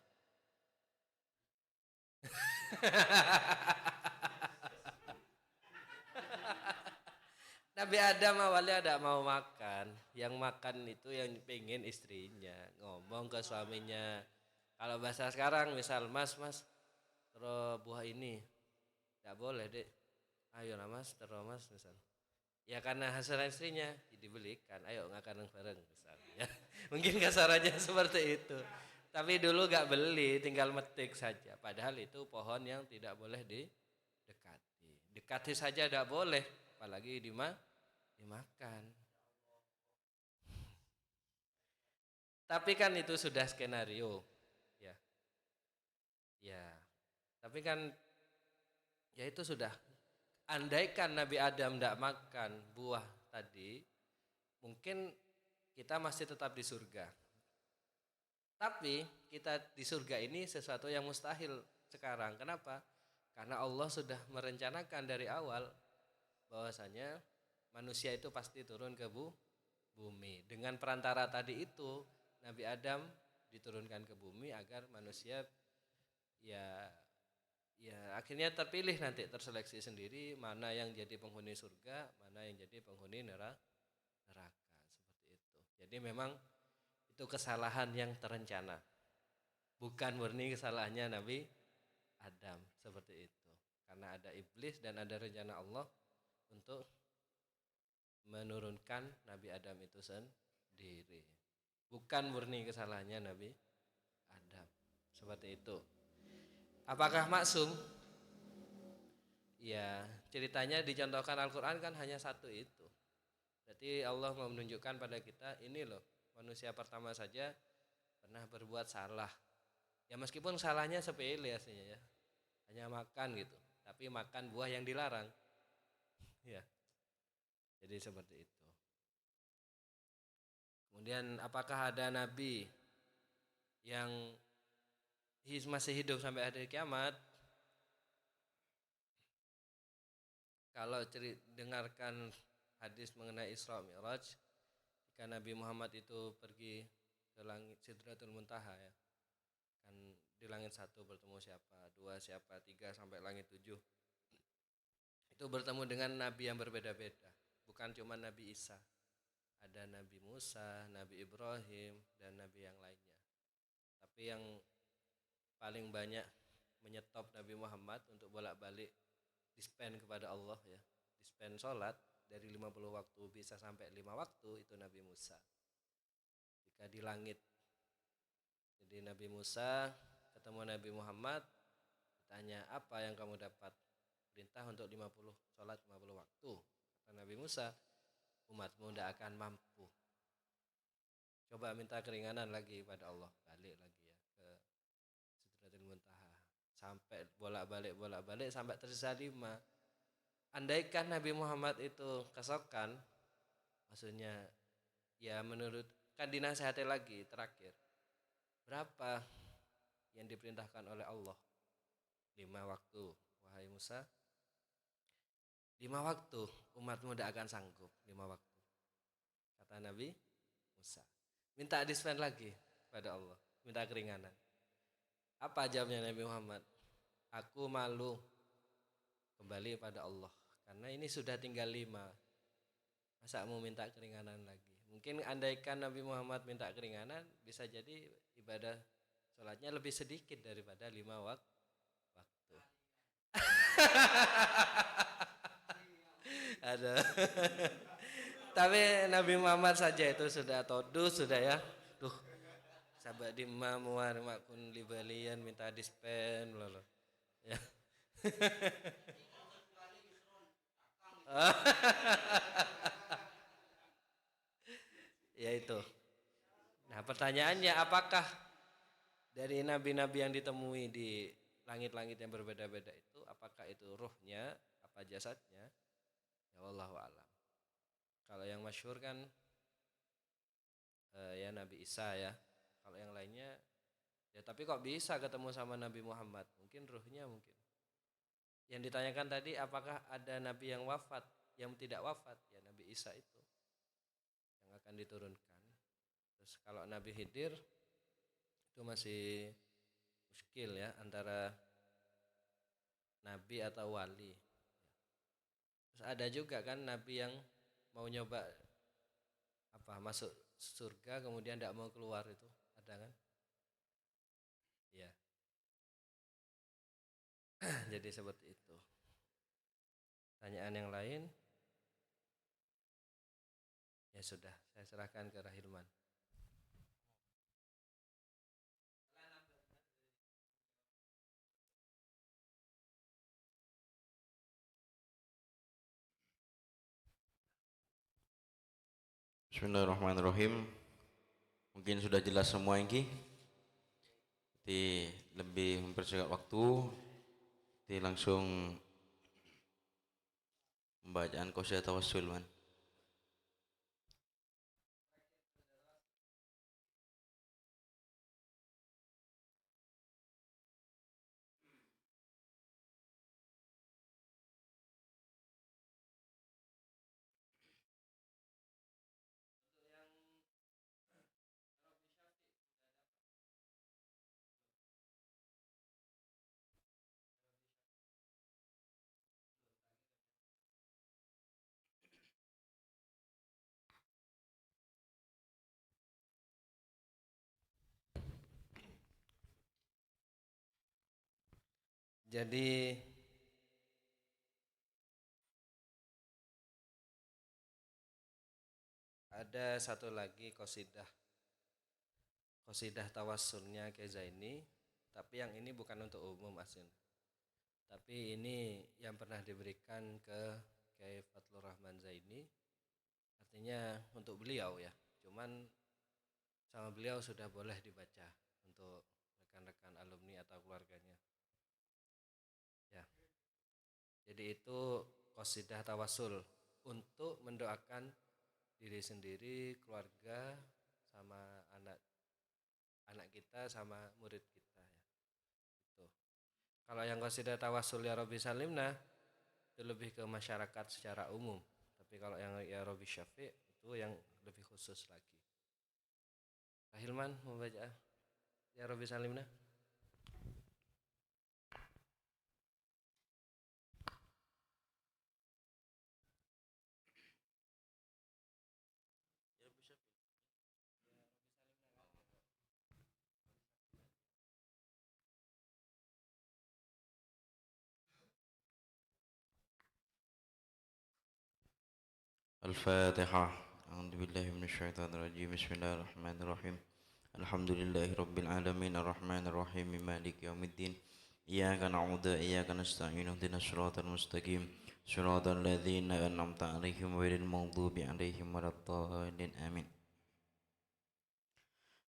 Nabi Adam awalnya tidak mau makan. Yang makan itu yang pengen istrinya. Ngomong ke suaminya. Kalau bahasa sekarang misal, mas terus buah ini. Tidak boleh dek. Ayolah mas, terus mas misal. Ya karena hasil istrinya dibelikan. Ayo makan bareng misalnya. Mungkin kasarannya seperti itu. Tapi dulu gak beli, tinggal metik saja. Padahal itu pohon yang tidak boleh didekati. Dekati saja tidak boleh, apalagi dimakan. Tapi kan itu sudah skenario, ya, ya. Tapi kan ya itu sudah. Andaikan Nabi Adam tidak makan buah tadi, mungkin kita masih tetap di surga. Tapi kita di surga ini sesuatu yang mustahil sekarang. Kenapa? Karena Allah sudah merencanakan dari awal bahwasanya manusia itu pasti turun ke bumi. Dengan perantara tadi itu, Nabi Adam diturunkan ke bumi agar manusia ya akhirnya terpilih, nanti terseleksi sendiri mana yang jadi penghuni surga, mana yang jadi penghuni neraka, seperti itu. Jadi memang itu kesalahan yang terencana, bukan murni kesalahannya Nabi Adam, seperti itu. Karena ada iblis dan ada rencana Allah untuk menurunkan Nabi Adam itu sendiri, bukan murni kesalahannya Nabi Adam, seperti itu. Apakah maksum? Ya, ceritanya dicontohkan Al-Quran kan hanya satu itu. Berarti Allah mau menunjukkan pada kita, ini loh, manusia pertama saja pernah berbuat salah. Ya meskipun salahnya sepele aslinya ya, hanya makan gitu, tapi makan buah yang dilarang. Ya, jadi seperti itu. Kemudian apakah ada nabi yang masih hidup sampai hari kiamat? Kalau dengarkan hadis mengenai Isra Mi'raj, jika Nabi Muhammad itu pergi ke langit Sidratul Muntaha ya, kan di langit 1 bertemu siapa, 2 siapa, 3 sampai langit 7, itu bertemu dengan nabi yang berbeda-beda, bukan cuma Nabi Isa, ada Nabi Musa, Nabi Ibrahim, dan nabi yang lainnya. Tapi yang paling banyak menyetop Nabi Muhammad untuk bolak-balik dispen kepada Allah ya, dispen sholat dari 50 waktu bisa sampai 5 waktu, itu Nabi Musa jika di langit. Jadi Nabi Musa ketemu Nabi Muhammad, ditanya, apa yang kamu dapat? Perintah untuk 50 sholat 50 waktu. Kata Nabi Musa, umatmu tidak akan mampu. Coba minta keringanan lagi pada Allah, balik lagi ya ke Sidratul Muntaha, sampai bolak-balik sampai tersisa 5. Andaikan Nabi Muhammad itu kesokan, maksudnya ya menurut, kan dinasihati lagi terakhir, berapa yang diperintahkan oleh Allah? 5 waktu. Wahai Musa, 5 waktu, umatmu tidak akan sanggup 5 waktu, kata Nabi Musa. Minta dispen lagi pada Allah, minta keringanan. Apa jawabnya Nabi Muhammad? Aku malu kembali pada Allah, karena ini sudah tinggal 5. Masa mau minta keringanan lagi? Mungkin andaikan Nabi Muhammad minta keringanan, bisa jadi ibadah sholatnya lebih sedikit daripada 5 waktu. Ada. Tapi Nabi Muhammad saja itu sudah todus, sudah ya. Duh, sahabat dimam makun libalian minta dispen loh. Ya. Ya itu. Nah pertanyaannya, apakah dari nabi-nabi yang ditemui di langit-langit yang berbeda-beda itu, apakah itu ruhnya, apa jasadnya? Ya wallahu a'lam. Kalau yang masyhur kan ya Nabi Isa ya. Kalau yang lainnya ya, tapi kok bisa ketemu sama Nabi Muhammad? Mungkin ruhnya mungkin. Yang ditanyakan tadi, apakah ada nabi yang wafat, yang tidak wafat? Ya Nabi Isa itu yang akan diturunkan. Terus kalau Nabi Khidir itu masih muskil ya, antara nabi atau wali. Terus ada juga kan nabi yang mau nyoba masuk surga kemudian tidak mau keluar, itu ada kan? Ya. Jadi seperti itu. Pertanyaan yang lain? Ya sudah, saya serahkan ke Rahilman. Bismillahirrahmanirrahim. Mungkin sudah jelas semua ini. Jadi lebih mempersingkat waktu. Jadi langsung pembacaan qasidah tawassul man. Jadi ada satu lagi qasidah tawassulnya Kiai Zaini, tapi yang ini bukan untuk umum asin. Tapi ini yang pernah diberikan ke Kiai Fadlur Rahman Zaini. Artinya untuk beliau ya. Cuman sama beliau sudah boleh dibaca untuk rekan-rekan alumni atau keluarganya. Ya. Jadi itu qasidah tawassul untuk mendoakan diri sendiri, keluarga, sama anak kita, sama murid kita ya. Itu. Kalau yang qasidah tawassul ya Rabbi Salimna itu lebih ke masyarakat secara umum. Tapi kalau yang ya Rabbi Syafi' itu yang lebih khusus lagi. Hilman membaca ya Rabbi Salimna. Al-Fatihah. A'udzubillahi minasyaitonirrajim. Bismillahirrahmanirrahim. Alhamdulillahi rabbil alamin arrahmanir rahim maliki yaumiddin. Iyyaka na'budu wa iyyaka nasta'in ihdinas siratal mustaqim siratal ladzina an'amta 'alaihim ghairil maghdubi 'alaihim waladdallin. Amin.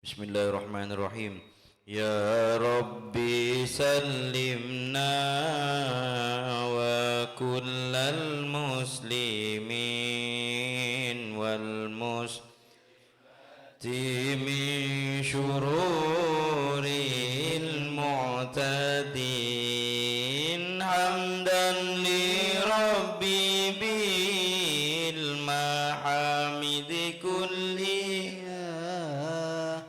Bismillahirrahmanirrahim. Ya Rabbi sallimna wa kullal muslimin wal muslimati min syururil mu'tadin hamdan li Rabbi bil mahamidi kulliha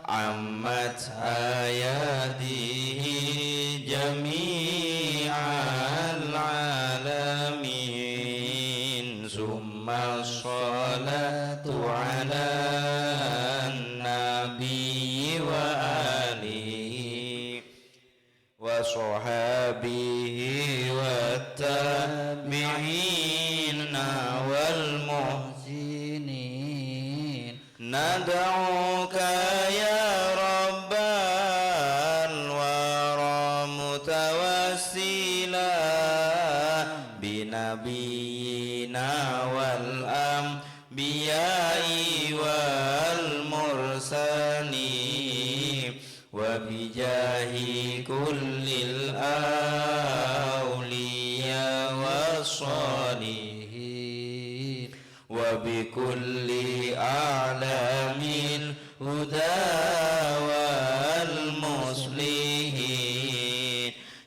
ammat ayatihi jami'al alamin summa salatu ala nabiyyi wa alihi wa sahabihi wa tabi'ina wal muhsinin nad'uka ya binabiyina wal anbiya'i wal mursalin wa bijahi kullil awliya wassalihin wa bikulli a'lamil huda wal muslihin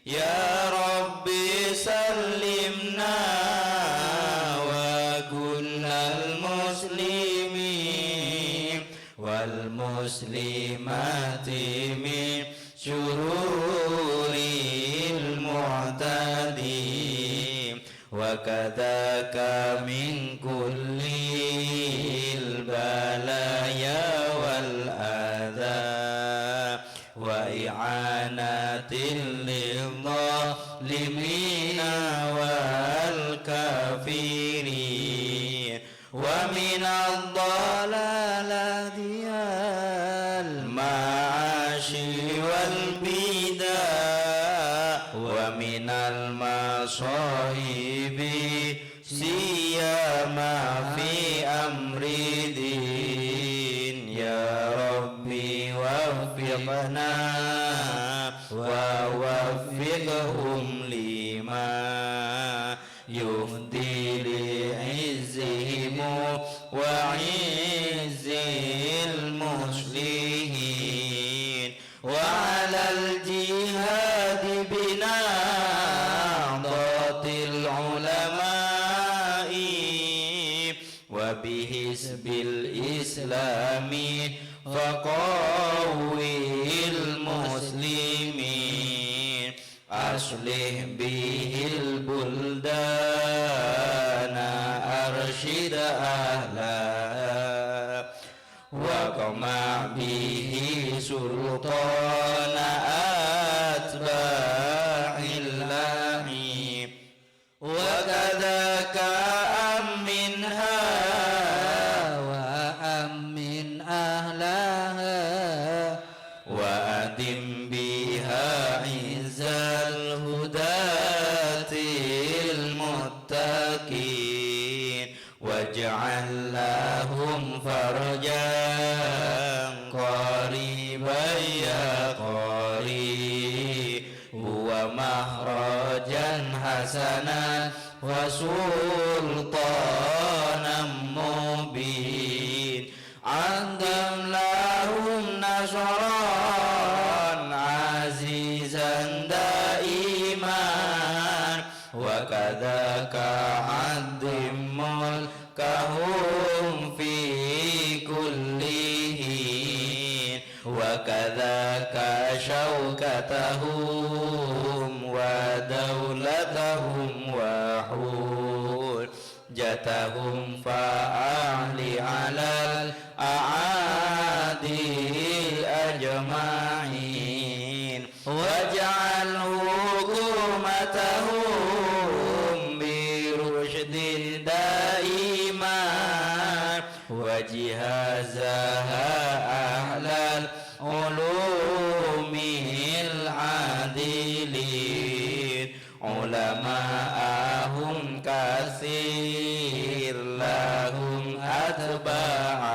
ya Rabbi sallimna wa kullal muslimin wal muslimati min syururil mu'tadin wa kadaka min kullil balaya wal adha wa i'anatil lidzalimina wal kafirin wa minadh dhalalati al ma'ashi wal bidah wa minal masaibi siyama fi amri din ya Rabbi وفقنا ووفقهم لما يفضي لعزهم وعز المسلمين وعلى الجهاد بنهضة العلماء وبحزب الإسلام فقوي المسلمين أصلح به البلدان أرشد أهلها وقمع به سلطان أتباع اللعين وكذاك أمنها وأمن أهلها وأدم بها عز الهداة المتقين واجعل لهم فرجا قريبا يا قريب ومخرجا حسنا وسلطانا مبين عندم لهم نصرا عزيزا دائما وكذاك عظم ملكهم في كل حين وكذاك شوكتهم ودولتهم وحجتهم فأعل على الأعادي أجمعين واجعل حكومتهم برشد دائما وجهازها أهل العلوم العادلين علماءهم كثير لهم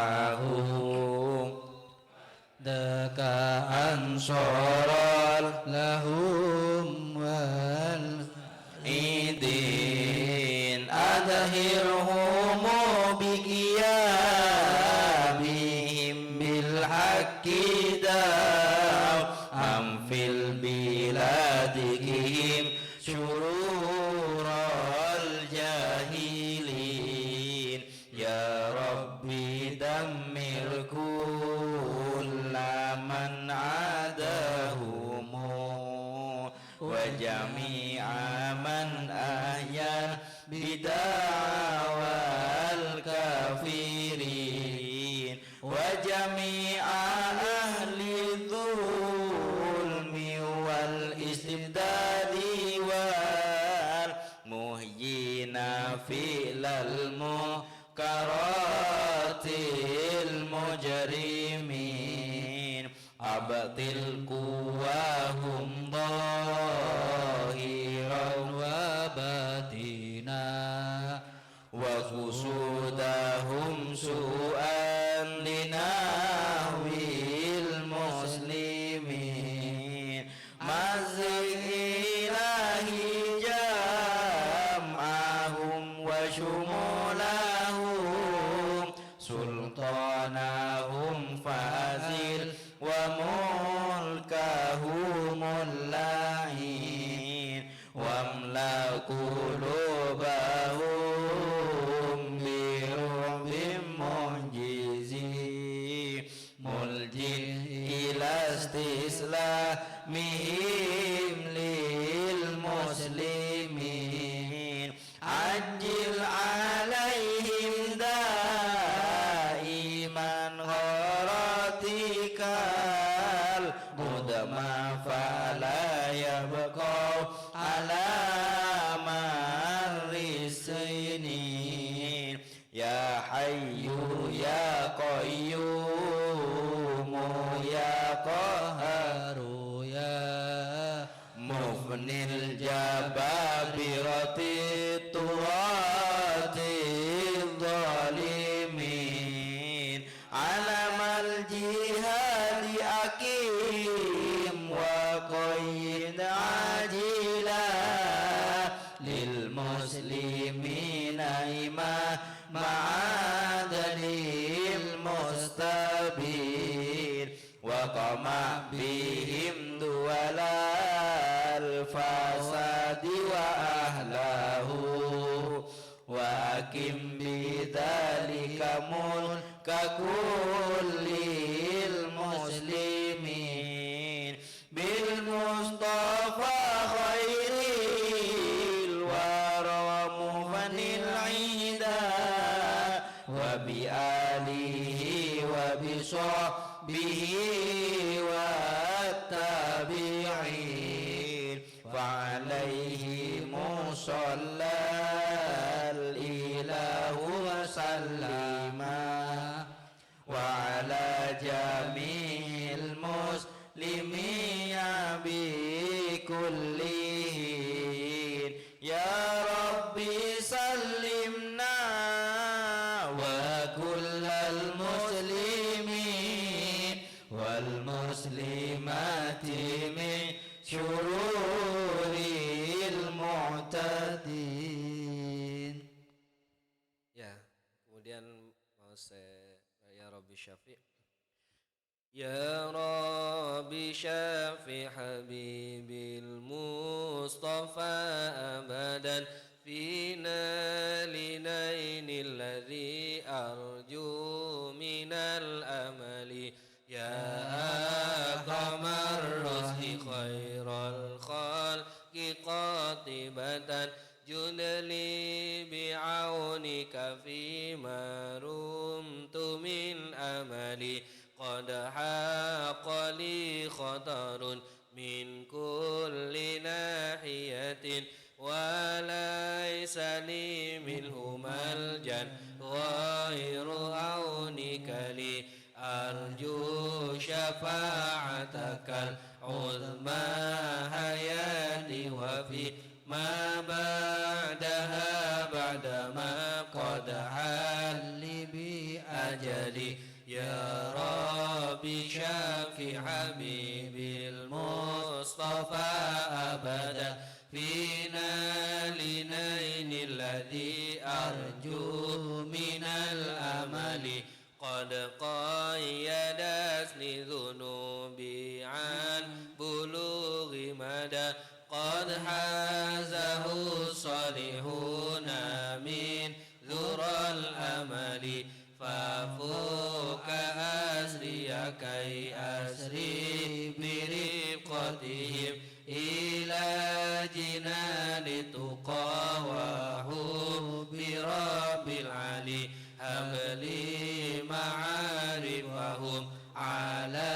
أتباعهم ذاك أنصار لهم والعيدين أظهرهم بقيامهم بالحق داو في البلاد كهم شرور الجاهلين يا ربي دمر كل من عاداهم وجميع من أحيا بدعوى الكافرين وجميع أهل الظلم والاستبداد والمهيين فعل المنكرات المجرمين أبطل قواهم ظاهرا وباطنا وقصودهم سوءا لنحو المسلمين مزق إلهي جمعهم وشمولهم سلطانهم فازل وملكهم اللعين واملأ قلوبهم برعب معجزين ملجئ إلى استسلامهم للمسلمين عجل عليهم دائما غراتك المدمى فلا يبقى على مر السنين يا حي يا قيوم يا قهار يا مفني الجبابرة الطغاة الظالمين علم الجهاد أكيد المسلمين إمام عدل المستبين وقمع بهم دول الفساد وأهله وأقم بذلك ملك كل المسلمين بالمصطفى خير الورى مغني العدا وبآله وبصحبه والتابعين فعليهم صلى الإله وسلم وعلى جميع المسلمين بكلهم يا ربي سلمنا وكل المسلمين والمسلمات من شرور المعتدين. Ya, kemudian mau saya ya Rabbi Syafi' Ya Rabbi Syafi' Habibil Mustafa abadan fina linainil ladzi arju minal amali ya aqamar rusli khairal khalqi qatibatan judli bi'aunika fima rumtu min amali qad haqqali khatarun min kulli nahiyatin wa laysa li minhumal jan ghairu aunika li arju syafa'atakal uzma hayati wa fi ma ba'daha ba'dama qad halli bi ajali ya Rabbi syafi habibil mustafa abada fina linainil ladzi arju minal amali qad qayyadasni dhunubi an bulughi mada qad hazahu salihuna min dhural amali fafuka asriya kai asri birifqatihim ila jinani tuqa wa hubbi rabbil ali habli ma'arifahum ala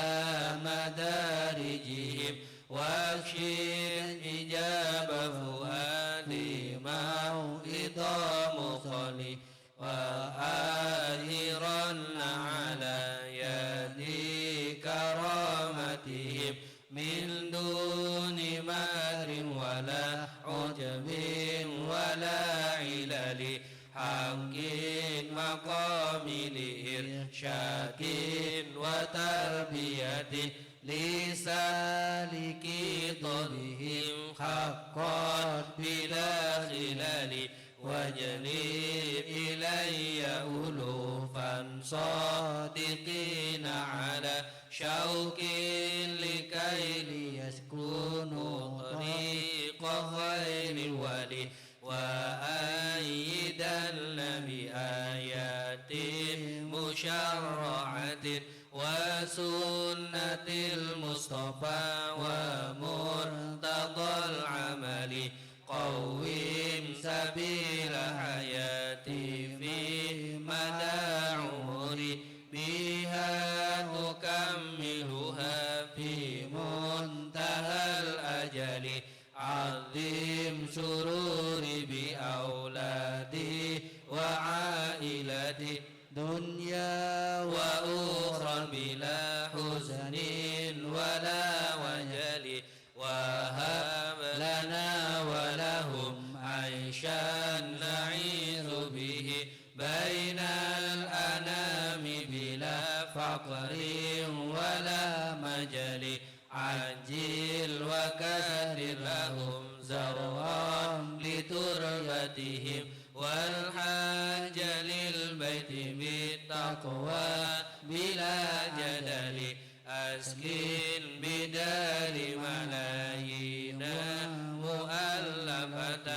madarijihim wakshif ijaba fuadi mau'idha mukhali wa ahiran ala yadi karamatihim min duni marin wala ujbin wala ilali haqqin maqamili irsyakin wa tarbiyatin lisaliki tadhim haqqan bila khilali wajlib ilayya ulufan sadiqina ala syauqin likay liyaskunu tariqa khairil wali wa ayyidan bi ayatin musyarra'atin wa sunnatil mustafa wa murtadal amali qawwim sabila hayati fi mada umri biha tukammiluha fi muntahal ajali azim sururi bi auladi wa ailati dunya wa ukhra bila huzanin wala wajali wa hab lana wa lahum aishan na'izu bihi bainal anami bila faqrin wala majali ajil wa kathir lahum zarwan liturbat صلاتهم والحاج للبيت بالتقوى بلا جدل أسكن بدار ملايين مؤلفة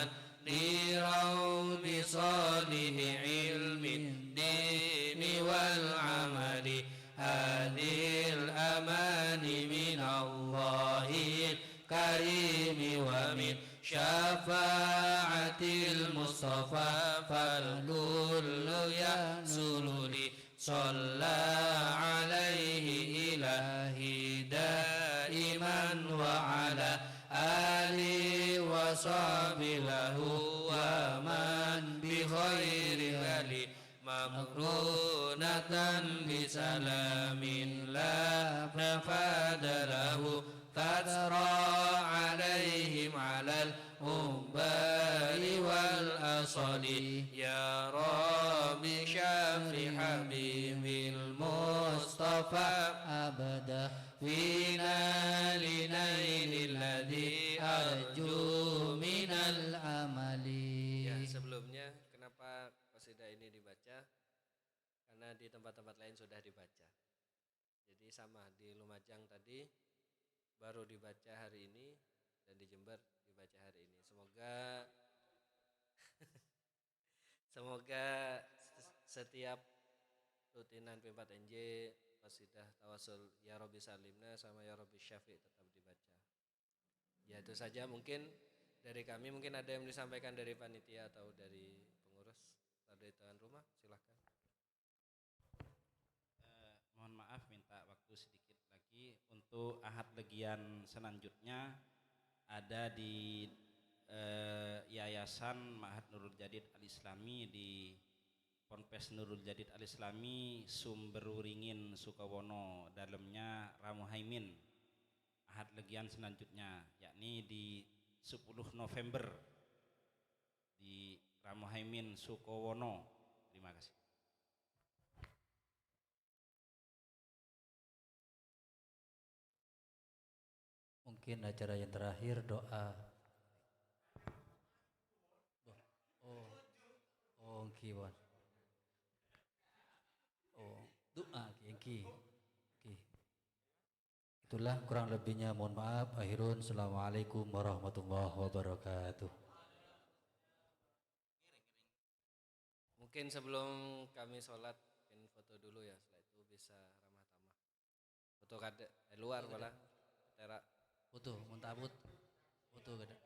لروض صالح علم الدين والعمل هذه الأمان من الله الكريم ومن شفاعة المصطفى فالكل يحصل لي صلى عليه إلهي دائما وعلى آله وصحبه له ومن بخير هدي مقرونة بسلام لا نفاد له تترى عليهم على الأنباء والأصل يا رب شافي حبيب المصطفى أبدا فينا لنيل الذي أرجو من العمل. Ya, sebelumnya kenapa qasidah ini dibaca? Karena di tempat-tempat lain sudah dibaca. Jadi sama di Lumajang tadi baru dibaca hari ini dan di Jember dibaca hari ini. Semoga setiap rutinan P4NJ qasidah tawasul ya Rabbi salimna sama ya Rabbi syafi' tetap dibaca. Ya itu saja mungkin dari kami, mungkin ada yang disampaikan dari panitia atau dari pengurus atau dari tuan rumah, silahkan. Mohon maaf minta waktu sedikit lagi untuk ahad legian selanjutnya ada di Yayasan Ma'had Nurul Jadid Al-Islami di Ponpes Nurul Jadid Al-Islami Sumberuringin Sukawono, dalamnya Ramuhaimin. Ahad legian selanjutnya yakni di 10 November di Ramuhaimin Sukawono. Terima kasih. Mungkin acara yang terakhir doa. Oh, kiwan. Oh, doa ki. Itulah kurang lebihnya, mohon maaf. Akhirun, assalamualaikum warahmatullahi wabarakatuh. Mungkin sebelum kami sholat, mungkin foto dulu ya, setelah itu bisa ramah tamah. Foto kada luar malah. Terak. Foto, muntabut. Foto kada.